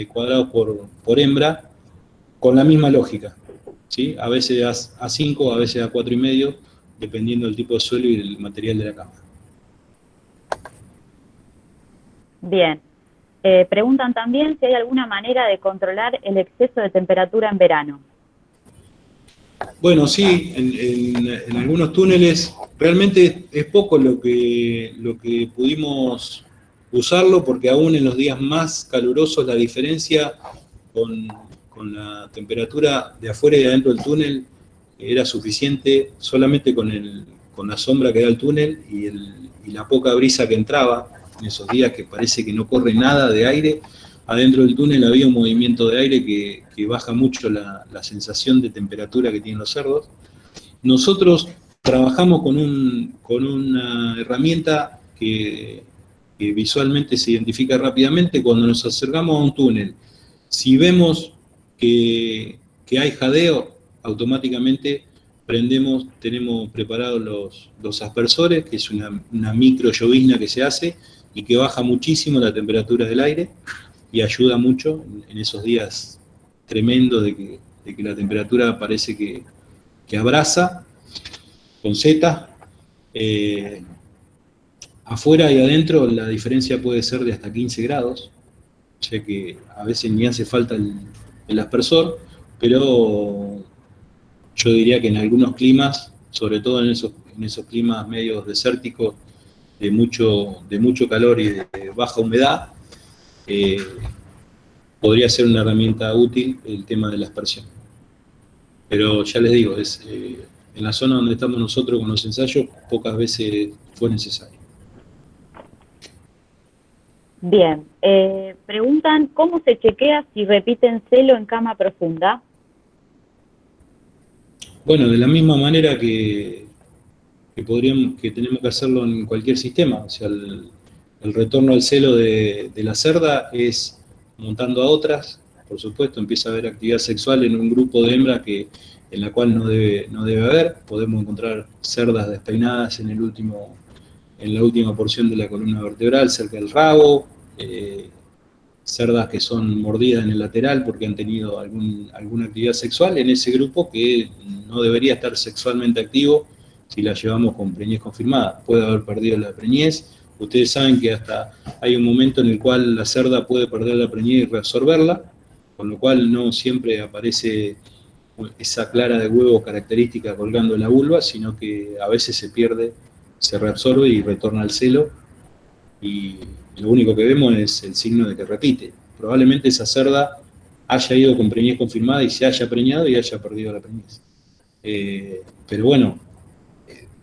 cuadrados por hembra, con la misma lógica, ¿sí? A veces a 5, a veces a 4,5, dependiendo del tipo de suelo y del material de la cama.
Bien. Preguntan también si hay alguna manera de controlar el exceso de temperatura en verano.
Bueno, sí, en algunos túneles realmente es poco lo que pudimos usarlo, porque aún en los días más calurosos la diferencia con la temperatura de afuera y de adentro del túnel era suficiente, solamente con la sombra que da el túnel y la poca brisa que entraba en esos días que parece que no corre nada de aire. Adentro del túnel había un movimiento de aire que baja mucho la sensación de temperatura que tienen los cerdos. Nosotros trabajamos con una herramienta que visualmente se identifica rápidamente cuando nos acercamos a un túnel. Si vemos que hay jadeo, automáticamente tenemos preparados los aspersores, que es una micro llovizna que se hace y que baja muchísimo la temperatura del aire y ayuda mucho en esos días tremendos de que la temperatura parece que abraza con Z. Afuera y adentro la diferencia puede ser de hasta 15 grados, o sea que a veces ni hace falta el aspersor, pero yo diría que en algunos climas, sobre todo en esos climas medios desérticos, de mucho calor y de baja humedad, podría ser una herramienta útil el tema de la aspersión. Pero ya les digo, en la zona donde estamos nosotros con los ensayos, pocas veces fue necesario.
Bien, preguntan, ¿cómo se chequea si repiten celo en cama profunda?
Bueno, de la misma manera que tenemos que hacerlo en cualquier sistema. O sea, el retorno al celo de la cerda es montando a otras, por supuesto, empieza a haber actividad sexual en un grupo de hembras en la cual no debe haber. Podemos encontrar cerdas despeinadas en la última porción de la columna vertebral, cerca del rabo, cerdas que son mordidas en el lateral porque han tenido alguna actividad sexual en ese grupo que no debería estar sexualmente activo si la llevamos con preñez confirmada. Puede haber perdido la preñez. Ustedes saben que hasta hay un momento en el cual la cerda puede perder la preñez y reabsorberla, con lo cual no siempre aparece esa clara de huevo característica colgando en la vulva, sino que a veces se pierde, se reabsorbe y retorna al celo, y lo único que vemos es el signo de que repite. Probablemente esa cerda haya ido con preñez confirmada y se haya preñado y haya perdido la preñez. Pero bueno,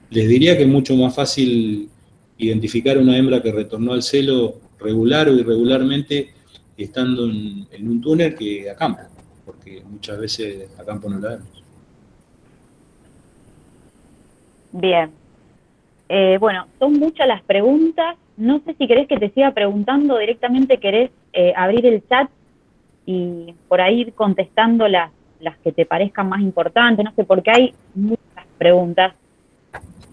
les diría que es mucho más fácil identificar una hembra que retornó al celo regular o irregularmente estando en un túnel que a campo, porque muchas veces a campo no la vemos.
Bien. Bueno, son muchas las preguntas. No sé si querés que te siga preguntando, directamente querés abrir el chat y por ahí ir contestando las que te parezcan más importantes, no sé, porque hay muchas preguntas.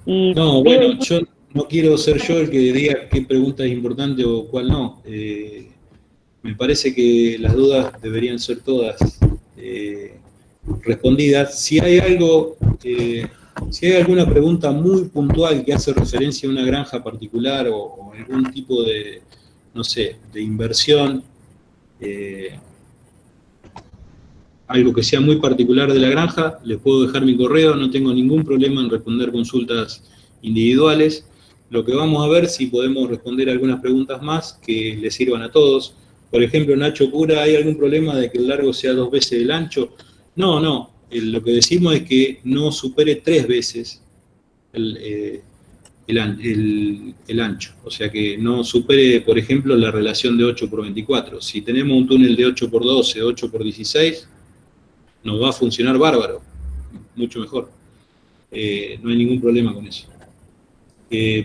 No, bueno, yo no quiero ser yo el que diga qué pregunta es importante o cuál no. Me parece que las dudas deberían ser todas respondidas. Si hay alguna pregunta muy puntual que hace referencia a una granja particular o algún tipo de, no sé, de inversión, algo que sea muy particular de la granja, les puedo dejar mi correo, no tengo ningún problema en responder consultas individuales. Lo que vamos a ver si podemos responder algunas preguntas más que les sirvan a todos. Por ejemplo, Nacho Cura, ¿hay algún problema de que el largo sea 2 veces el ancho? No. Lo que decimos es que no supere 3 veces el ancho. O sea, que no supere, por ejemplo, la relación de 8x24. Si tenemos un túnel de 8x12, 8x16, nos va a funcionar bárbaro, mucho mejor. No hay ningún problema con eso.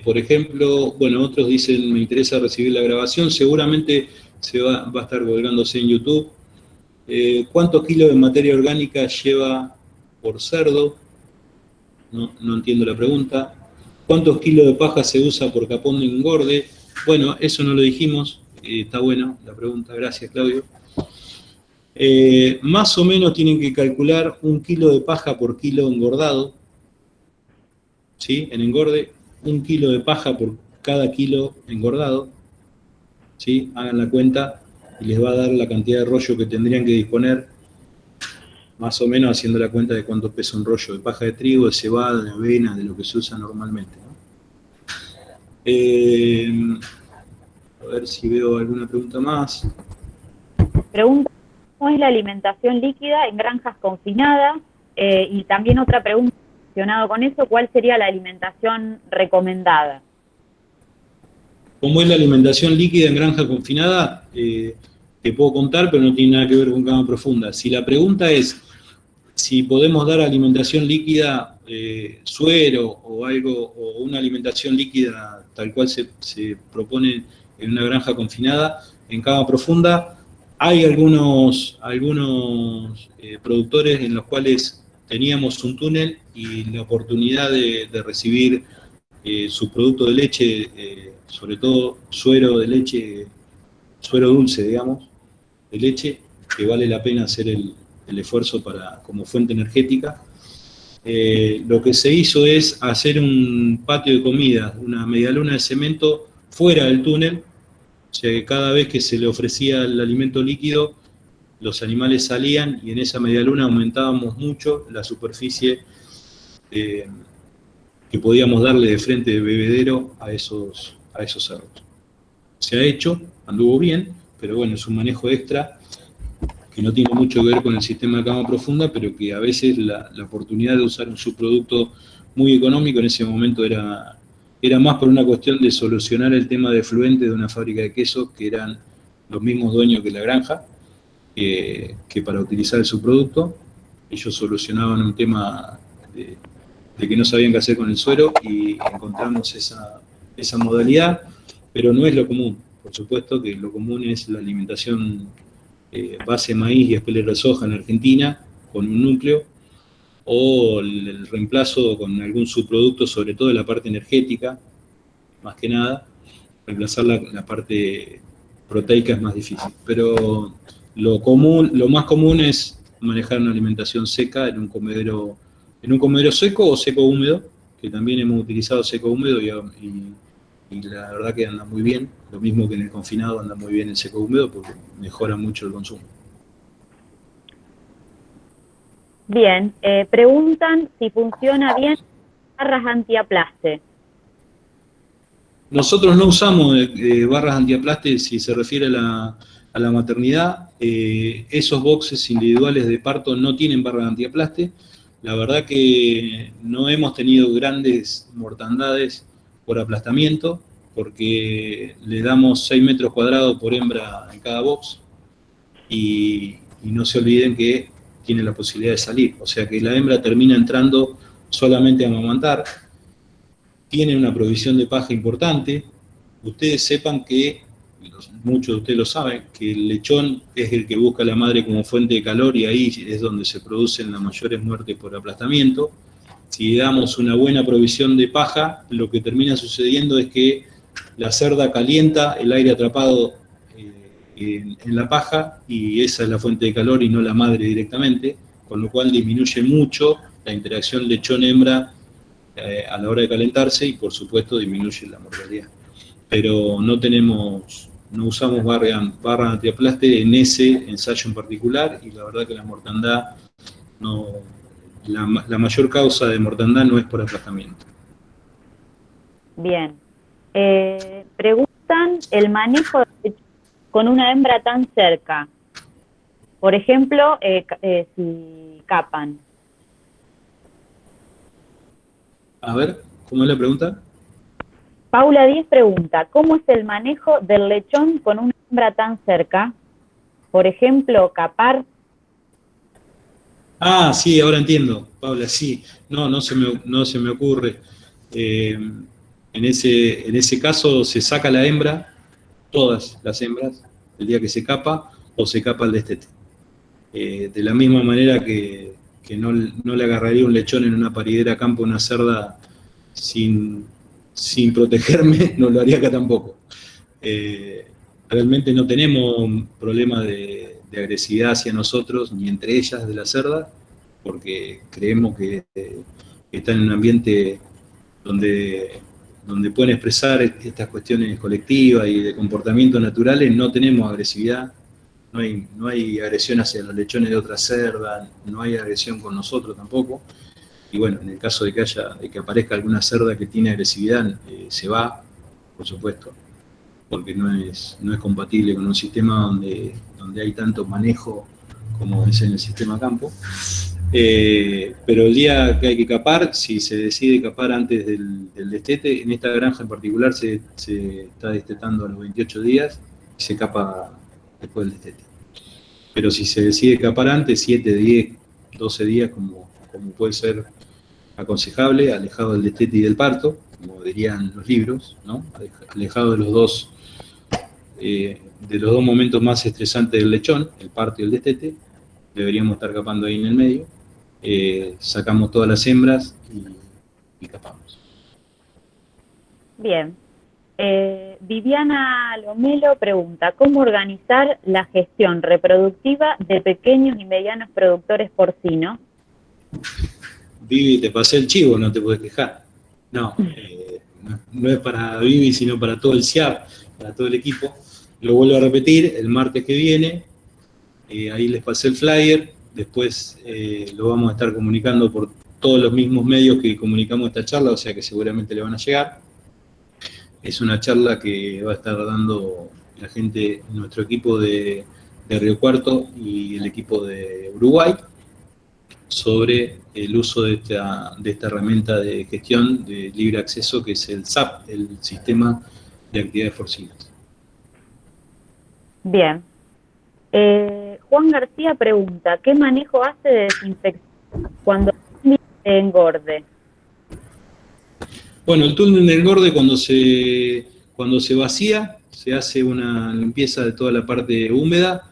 Por ejemplo, bueno, otros dicen, me interesa recibir la grabación, seguramente va a estar colgándose en YouTube. ¿Cuántos kilos de materia orgánica lleva por cerdo? No entiendo la pregunta. ¿Cuántos kilos de paja se usa por capón de engorde? Bueno, eso no lo dijimos, está bueno la pregunta, gracias Claudio. Más o menos tienen que calcular 1 kilo de paja por kilo engordado, ¿sí? En engorde, 1 kilo de paja por cada kilo engordado, ¿sí? Hagan la cuenta y les va a dar la cantidad de rollo que tendrían que disponer, más o menos haciendo la cuenta de cuánto pesa un rollo de paja de trigo, de cebada, de avena, de lo que se usa normalmente, ¿no? A ver si veo alguna pregunta más.
Pregunta, ¿cómo es la alimentación líquida en granjas confinadas? Y también otra pregunta relacionada con eso, ¿cuál sería la alimentación recomendada?
¿Cómo es la alimentación líquida en granja confinada? Te puedo contar, pero no tiene nada que ver con cama profunda. Si la pregunta es si podemos dar alimentación líquida, suero o algo, o una alimentación líquida tal cual se propone en una granja confinada, en cama profunda, hay algunos productores en los cuales teníamos un túnel y la oportunidad de recibir sus productos de leche, sobre todo suero de leche, suero dulce, digamos, de leche, que vale la pena hacer el esfuerzo como fuente energética. Lo que se hizo es hacer un patio de comida, una medialuna de cemento fuera del túnel, o sea que cada vez que se le ofrecía el alimento líquido, los animales salían y en esa medialuna aumentábamos mucho la superficie que podíamos darle de frente de bebedero a esos cerdos. Se ha hecho, anduvo bien, pero bueno, es un manejo extra que no tiene mucho que ver con el sistema de cama profunda, pero que a veces la oportunidad de usar un subproducto muy económico en ese momento era más por una cuestión de solucionar el tema de fluente de una fábrica de quesos que eran los mismos dueños que la granja, que para utilizar el subproducto. Ellos solucionaban un tema de que no sabían qué hacer con el suero y encontramos esa modalidad, pero no es lo común. Por supuesto que lo común es la alimentación base maíz y espeler de soja en Argentina, con un núcleo, o el reemplazo con algún subproducto, sobre todo de la parte energética, más que nada. Reemplazar la parte proteica es más difícil, pero lo más común es manejar una alimentación seca en un comedero seco o seco húmedo, que también hemos utilizado seco húmedo y la verdad que anda muy bien, lo mismo que en el confinado anda muy bien el seco húmedo porque mejora mucho el consumo.
Bien, preguntan si funciona bien barras antiaplaste.
Nosotros no usamos barras antiaplaste si se refiere a la maternidad. Esos boxes individuales de parto no tienen barras antiaplaste. La verdad que no hemos tenido grandes mortandades por aplastamiento, porque le damos 6 metros cuadrados por hembra en cada box, y no se olviden que tiene la posibilidad de salir, o sea que la hembra termina entrando solamente a amamantar, tiene una provisión de paja importante. Ustedes sepan que, muchos de ustedes lo saben, que el lechón es el que busca a la madre como fuente de calor y ahí es donde se producen las mayores muertes por aplastamiento. Si damos una buena provisión de paja, lo que termina sucediendo es que la cerda calienta el aire atrapado en la paja y esa es la fuente de calor y no la madre directamente, con lo cual disminuye mucho la interacción lechón-hembra a la hora de calentarse y por supuesto disminuye la mortalidad. Pero no usamos barra antiaplaste en ese ensayo en particular y la verdad que la mortandad la mayor causa de mortandad no es por aplastamiento.
Bien. Preguntan el manejo con una hembra tan cerca. Por ejemplo, si capan.
A ver, ¿cómo es la pregunta?
Paula Díez pregunta, ¿cómo es el manejo del lechón con una hembra tan cerca? Por ejemplo, capar.
Ah, sí, ahora entiendo, Paula, sí. No se me ocurre. En ese caso se saca la hembra, todas las hembras, el día que se capa, o se capa el destete. De la misma manera que no le agarraría un lechón en una paridera a campo a una cerda sin protegerme, no lo haría acá tampoco. Realmente no tenemos problema de agresividad hacia nosotros, ni entre ellas de la cerda, porque creemos que están en un ambiente donde pueden expresar estas cuestiones colectivas y de comportamientos naturales. No tenemos agresividad, no hay agresión hacia los lechones de otra cerda, no hay agresión con nosotros tampoco. Y bueno, en el caso de que aparezca alguna cerda que tiene agresividad, se va, por supuesto, porque no es compatible con un sistema donde hay tanto manejo como es en el sistema campo. Pero el día que hay que capar, si se decide capar antes del destete, en esta granja en particular se está destetando a los 28 días y se capa después del destete. Pero si se decide capar antes, 7, 10, 12 días, como puede ser aconsejable, alejado del destete y del parto, como dirían los libros, ¿no? Alejado de los dos momentos más estresantes del lechón, el parto y el destete, deberíamos estar capando ahí en el medio. sacamos todas las hembras y capamos.
Bien. Viviana Lomelo pregunta, ¿cómo organizar la gestión reproductiva de pequeños y medianos productores porcinos?
Vivi, te pasé el chivo, no te puedes quejar. No, no es para Vivi, sino para todo el CIAP, para todo el equipo. Lo vuelvo a repetir, el martes que viene, ahí les pasé el flyer, después lo vamos a estar comunicando por todos los mismos medios que comunicamos esta charla, o sea que seguramente le van a llegar. Es una charla que va a estar dando la gente, nuestro equipo de Río Cuarto y el equipo de Uruguay, sobre el uso de esta herramienta de gestión de libre acceso que es el SAP, el Sistema de Actividades Porcinas.
Bien. Juan García pregunta, ¿qué manejo hace de desinfección cuando se engorde?
Bueno, el túnel de engorde cuando se vacía, se hace una limpieza de toda la parte húmeda.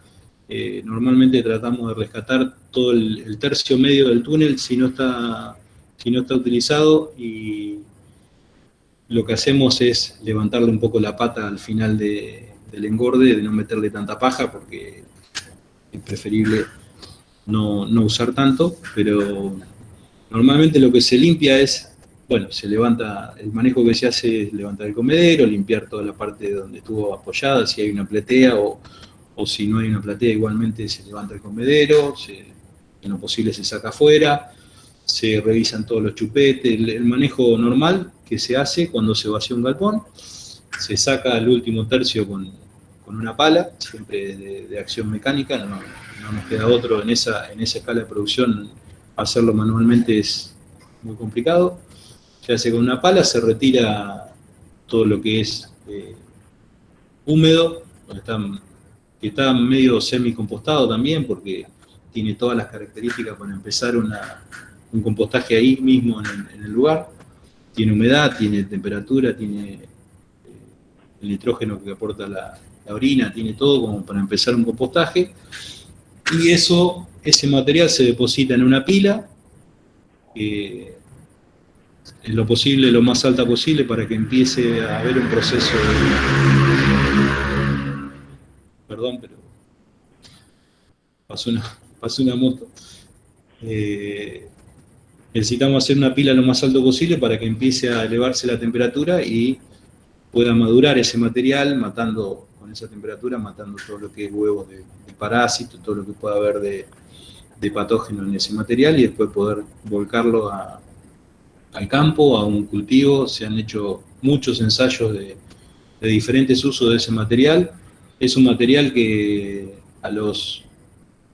Normalmente tratamos de rescatar todo el tercio medio del túnel si no está utilizado, y lo que hacemos es levantarle un poco la pata al final del engorde, de no meterle tanta paja, porque es preferible no usar tanto, pero normalmente lo que se limpia es, bueno, se levanta, el manejo que se hace es levantar el comedero, limpiar toda la parte donde estuvo apoyada, si hay una platea o si no hay una platea, igualmente se levanta el comedero, en lo posible se saca afuera, se revisan todos los chupetes, el manejo normal que se hace cuando se vacía un galpón, se saca el último tercio con una pala, siempre de acción mecánica, no nos queda otro en esa escala de producción, hacerlo manualmente es muy complicado. Se hace con una pala, se retira todo lo que es húmedo, que está medio semi-compostado también, porque tiene todas las características para empezar un compostaje ahí mismo en el lugar. Tiene humedad, tiene temperatura, tiene el nitrógeno que aporta la orina, tiene todo como para empezar un compostaje. Y ese material se deposita en una pila, en lo posible, lo más alta posible, para que empiece a haber un proceso Perdón, pero pasó una moto. Necesitamos hacer una pila lo más alto posible para que empiece a elevarse la temperatura y pueda madurar ese material, con esa temperatura, matando todo lo que es huevos de parásitos, todo lo que pueda haber de patógeno en ese material, y después poder volcarlo al campo, a un cultivo. Se han hecho muchos ensayos de diferentes usos de ese material. Es un material que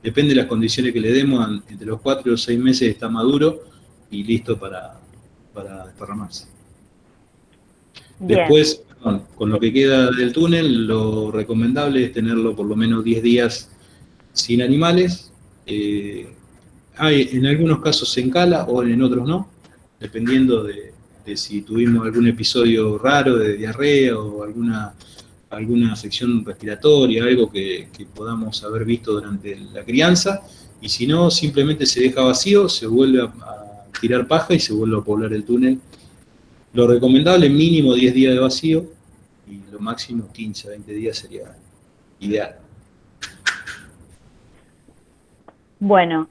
depende de las condiciones que le demos, entre los 4 y los 6 meses está maduro y listo para desparramarse. Bien. Después, con lo que queda del túnel, lo recomendable es tenerlo por lo menos 10 días sin animales. En algunos casos se encala o en otros no, dependiendo de si tuvimos algún episodio raro de diarrea o alguna afección respiratoria, algo que podamos haber visto durante la crianza, y si no, simplemente se deja vacío, se vuelve a tirar paja y se vuelve a poblar el túnel. Lo recomendable, mínimo 10 días de vacío, y lo máximo 15 a 20 días sería ideal.
Bueno,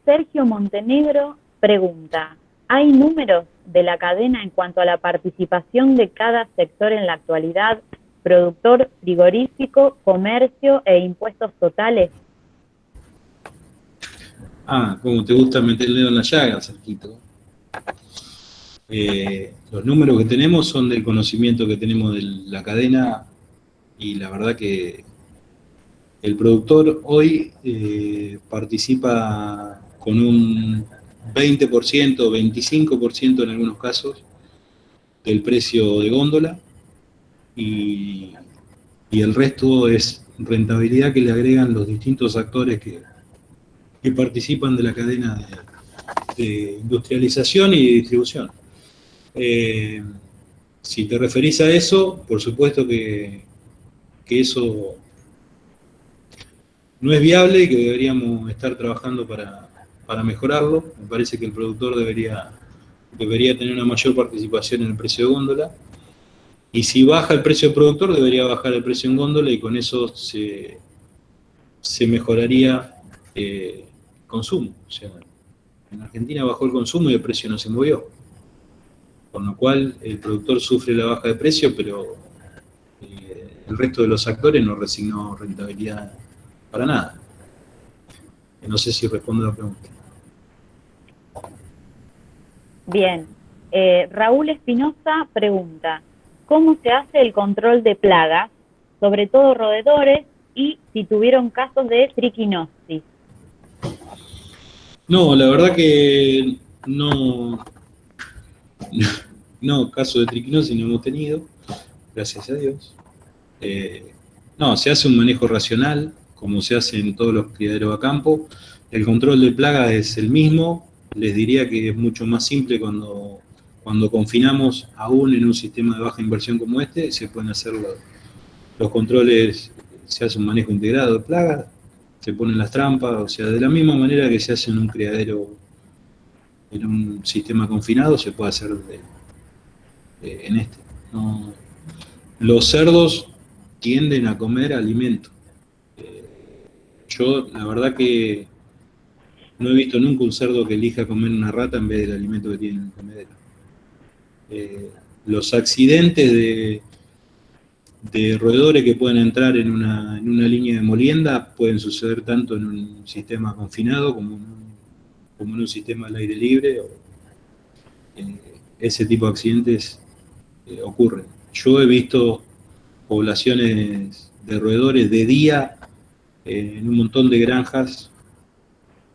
Sergio Montenegro pregunta, ¿hay números de la cadena en cuanto a la participación de cada sector en la actualidad? Productor, frigorífico, comercio e impuestos totales.
Como te gusta meter el dedo en la llaga, Sergito. Los números que tenemos son del conocimiento que tenemos de la cadena, y la verdad que el productor hoy participa con un 20%, 25% en algunos casos del precio de góndola, y el resto es rentabilidad que le agregan los distintos actores que participan de la cadena de industrialización y de distribución. Si te referís a eso, por supuesto que eso no es viable y que deberíamos estar trabajando para para mejorarlo. Me parece que el productor debería tener una mayor participación en el precio de góndola. Y si baja el precio del productor, debería bajar el precio en góndola y con eso se mejoraría el consumo. O sea, en Argentina bajó el consumo y el precio no se movió. Con lo cual el productor sufre la baja de precio, pero el resto de los actores no resignó rentabilidad para nada. No sé si respondo a la pregunta.
Bien. Raúl Espinosa pregunta, ¿cómo se hace el control de plagas, sobre todo roedores, y si tuvieron casos de triquinosis?
No, la verdad que no, caso de triquinosis no hemos tenido, gracias a Dios. No, se hace un manejo racional, como se hace en todos los criaderos a campo. El control de plagas es el mismo. Les diría que es mucho más simple cuando confinamos aún en un sistema de baja inversión como este. Se pueden hacer los controles, se hace un manejo integrado de plagas, se ponen las trampas, o sea, de la misma manera que se hace en un criadero, en un sistema confinado, se puede hacer en este. No, los cerdos tienden a comer alimento. Yo, la verdad que no he visto nunca un cerdo que elija comer una rata en vez del alimento que tiene en el comedero. Los accidentes de roedores que pueden entrar en una línea de molienda pueden suceder tanto en un sistema confinado como en un sistema al aire libre. Ese tipo de accidentes ocurren. Yo he visto poblaciones de roedores de día en un montón de granjas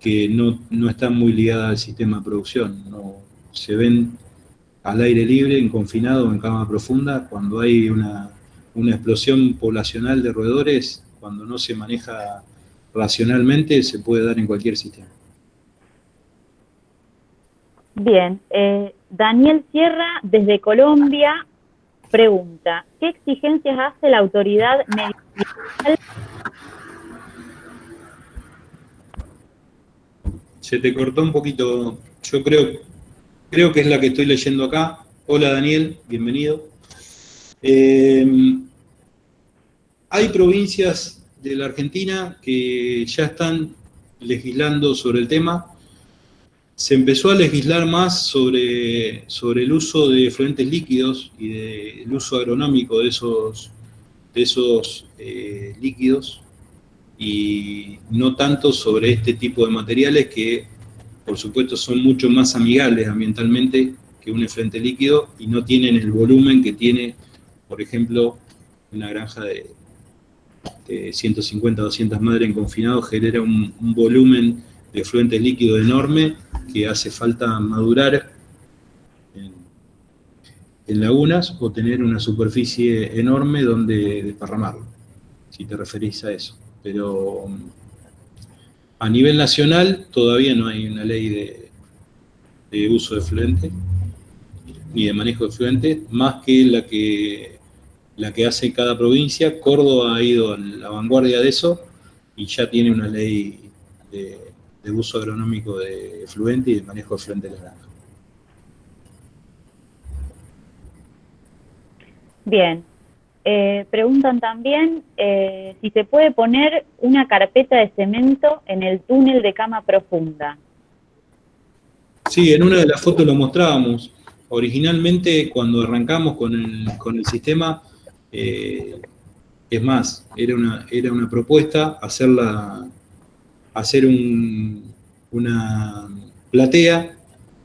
que no están muy ligadas al sistema de producción. No, se ven al aire libre, en confinado o en cama profunda, cuando hay una explosión poblacional de roedores, cuando no se maneja racionalmente, se puede dar en cualquier sistema.
Bien, Daniel Sierra, desde Colombia, pregunta, ¿qué exigencias hace la autoridad medioambiental?
Se te cortó un poquito, yo creo que es la que estoy leyendo acá. Hola Daniel, bienvenido. Hay provincias de la Argentina que ya están legislando sobre el tema. Se empezó a legislar más sobre el uso de efluentes líquidos y el uso agronómico de esos líquidos, y no tanto sobre este tipo de materiales que, por supuesto, son mucho más amigables ambientalmente que un efluente líquido y no tienen el volumen que tiene, por ejemplo, una granja de 150 o 200 madres en confinado. Genera un volumen de efluente líquido enorme que hace falta madurar en lagunas o tener una superficie enorme donde desparramarlo, si te referís a eso. Pero a nivel nacional todavía no hay una ley de uso de efluente ni de manejo de efluente, más que la que hace cada provincia. Córdoba ha ido a la vanguardia de eso y ya tiene una ley de uso agronómico de efluente y de manejo de efluente de la granja.
Bien. Preguntan también si se puede poner una carpeta de cemento en el túnel de cama profunda.
Sí, en una de las fotos lo mostrábamos. Originalmente, cuando arrancamos con el sistema, es más, era una propuesta hacer una platea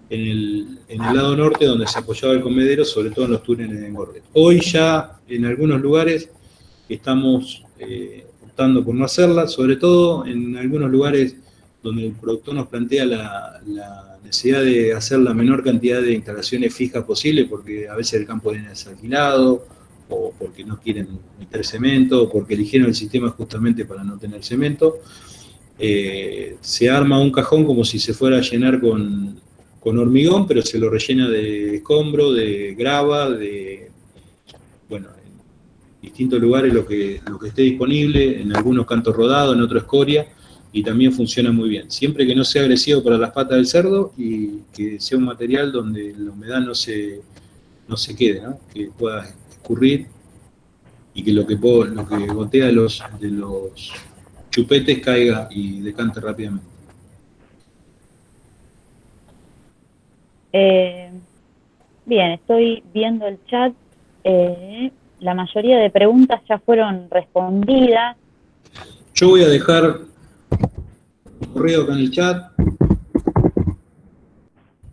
en el lado norte donde se apoyaba el comedero, sobre todo en los túneles de engorde. Hoy ya en algunos lugares estamos optando por no hacerla, sobre todo en algunos lugares donde el productor nos plantea la necesidad de hacer la menor cantidad de instalaciones fijas posible, porque a veces el campo viene desalquilado, o porque no quieren meter cemento, o porque eligieron el sistema justamente para no tener cemento. Se arma un cajón como si se fuera a llenar con hormigón, pero se lo rellena de escombro, de grava, en distintos lugares lo que esté disponible, en algunos cantos rodados, en otros escoria, y también funciona muy bien. Siempre que no sea agresivo para las patas del cerdo y que sea un material donde la humedad no se quede, ¿no? Que pueda escurrir y que lo que gotea de los chupetes caiga y decante rápidamente.
Bien, estoy viendo el chat. La mayoría de preguntas ya fueron respondidas.
Yo voy a dejar un correo acá en el chat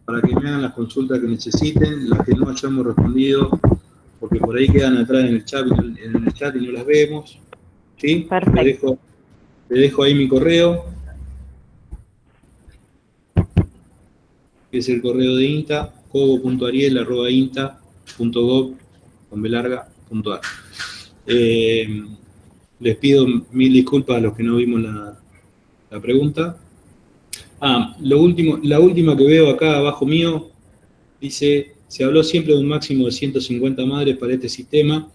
para que me hagan las consultas que necesiten, las que no hayamos respondido, porque por ahí quedan atrás en el chat y no las vemos. ¿Sí?
Perfecto.
Le dejo ahí mi correo, que es el correo de INTA, cobo.ariel@inta.gov.ar. Les pido mil disculpas a los que no vimos la pregunta. La última que veo acá abajo mío, dice, se habló siempre de un máximo de 150 madres para este sistema.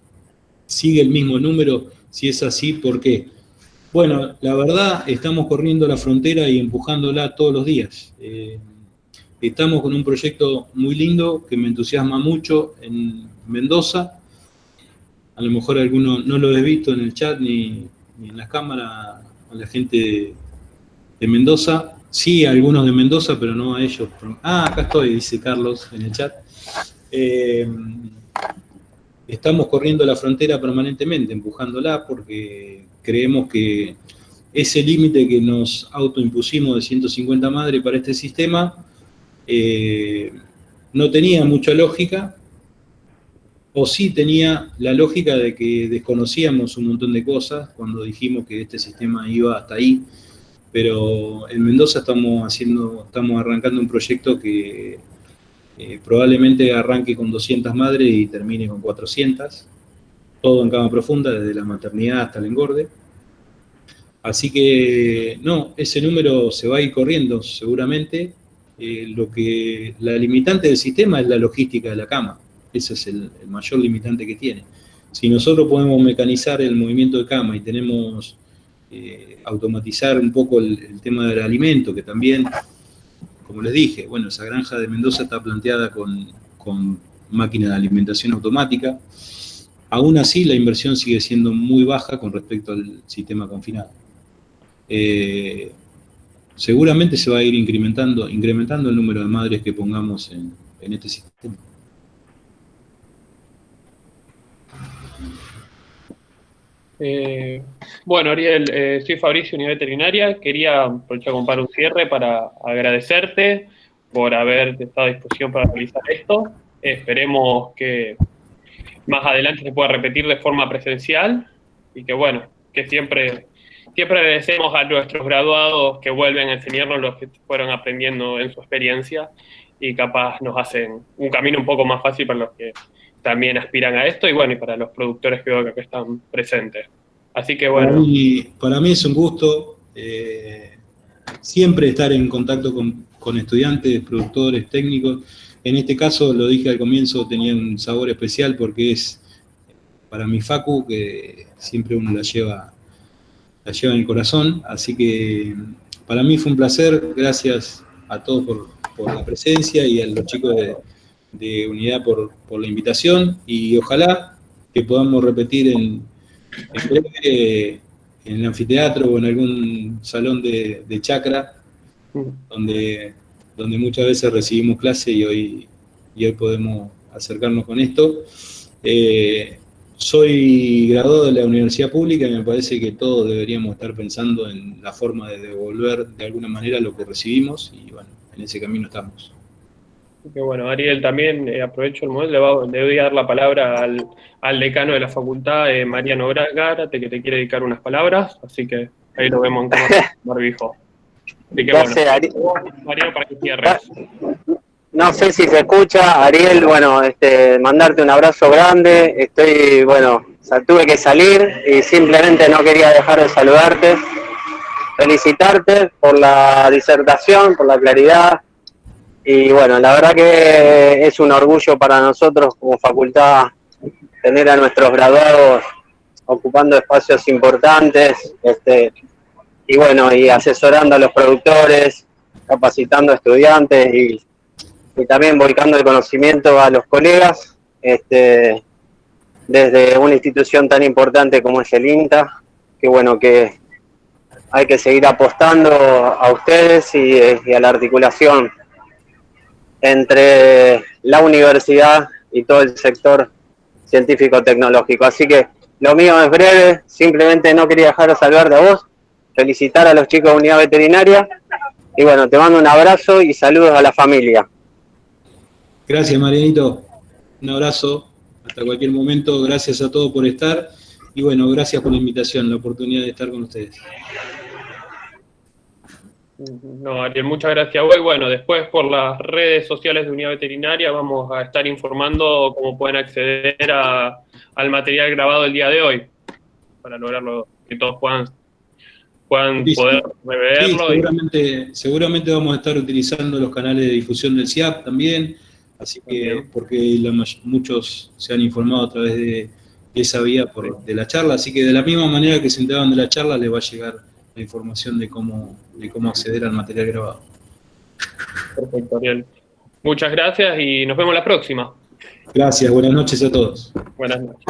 ¿Sigue el mismo número? Si es así, ¿por qué? Bueno, la verdad, estamos corriendo la frontera y empujándola todos los días. Estamos con un proyecto muy lindo que me entusiasma mucho en Mendoza. A lo mejor alguno no lo he visto en el chat ni en las cámaras a la gente de Mendoza. Sí, a algunos de Mendoza, pero no a ellos. Acá estoy, dice Carlos en el chat. Estamos corriendo la frontera permanentemente, empujándola, porque creemos que ese límite que nos autoimpusimos de 150 madres para este sistema no tenía mucha lógica, o sí tenía la lógica de que desconocíamos un montón de cosas cuando dijimos que este sistema iba hasta ahí, pero en Mendoza estamos arrancando un proyecto que probablemente arranque con 200 madres y termine con 400, todo en cama profunda, desde la maternidad hasta el engorde. Así que, no, ese número se va a ir corriendo seguramente. La limitante del sistema es la logística de la cama. Ese es el mayor limitante que tiene. Si nosotros podemos mecanizar el movimiento de cama y tenemos automatizar un poco el tema del alimento, que también, como les dije, bueno, esa granja de Mendoza está planteada con máquina de alimentación automática. Aún así, la inversión sigue siendo muy baja con respecto al sistema confinado. Seguramente se va a ir incrementando el número de madres que pongamos en este sistema.
Bueno, Ariel, soy Fabricio, Unidad Veterinaria. Quería aprovechar para un cierre para agradecerte por haber estado a disposición para realizar esto. Esperemos que más adelante se pueda repetir de forma presencial y que, bueno, que siempre agradecemos a nuestros graduados que vuelven a enseñarnos lo que fueron aprendiendo en su experiencia y capaz nos hacen un camino un poco más fácil para los que también aspiran a esto y bueno, y para los productores que veo que acá están presentes. Así que bueno.
Para mí es un gusto siempre estar en contacto con estudiantes, productores, técnicos. En este caso, lo dije al comienzo, tenía un sabor especial porque es para mi facu, que siempre uno la lleva en el corazón. Así que para mí fue un placer. Gracias a todos por la presencia y a los chicos de Unidad por la invitación, y ojalá que podamos repetir en breve en el anfiteatro o en algún salón de chacra donde muchas veces recibimos clase y hoy podemos acercarnos con esto. Soy graduado de la universidad pública y me parece que todos deberíamos estar pensando en la forma de devolver de alguna manera lo que recibimos, y bueno, en ese camino estamos.
Que bueno, Ariel, también aprovecho el momento, le voy a dar la palabra al decano de la facultad, Mariano Gárate, que te quiere dedicar unas palabras, así que ahí lo vemos en barbijo. Así que
gracias,
bueno, Mariano, para que cierres.
No sé si se escucha, Ariel, bueno, mandarte un abrazo grande. Tuve que salir y simplemente no quería dejar de saludarte, felicitarte por la disertación, por la claridad. Y bueno, la verdad que es un orgullo para nosotros como facultad tener a nuestros graduados ocupando espacios importantes, bueno, y asesorando a los productores, capacitando a estudiantes y también volcando el conocimiento a los colegas, desde una institución tan importante como es el INTA, que bueno, que hay que seguir apostando a ustedes y a la articulación entre la universidad y todo el sector científico-tecnológico. Así que lo mío es breve, simplemente no quería dejar de saludarte a vos, felicitar a los chicos de Unidad Veterinaria, y bueno, te mando un abrazo y saludos a la familia.
Gracias, Marianito. Un abrazo. Hasta cualquier momento. Gracias a todos por estar. Y bueno, gracias por la invitación, la oportunidad de estar con ustedes.
No, Ariel, muchas gracias a vos. Y bueno, después por las redes sociales de Unidad Veterinaria vamos a estar informando cómo pueden acceder al material grabado el día de hoy, para lograrlo, que todos puedan
Sí,
poder reverlo.
Sí, seguramente vamos a estar utilizando los canales de difusión del CIAP también, así que, porque muchos se han informado a través de esa vía de la charla, así que de la misma manera que se enteraron de la charla, les va a llegar la información de cómo acceder al material grabado.
Perfecto, Ariel. Muchas gracias y nos vemos la próxima.
Gracias, buenas noches a todos.
Buenas noches.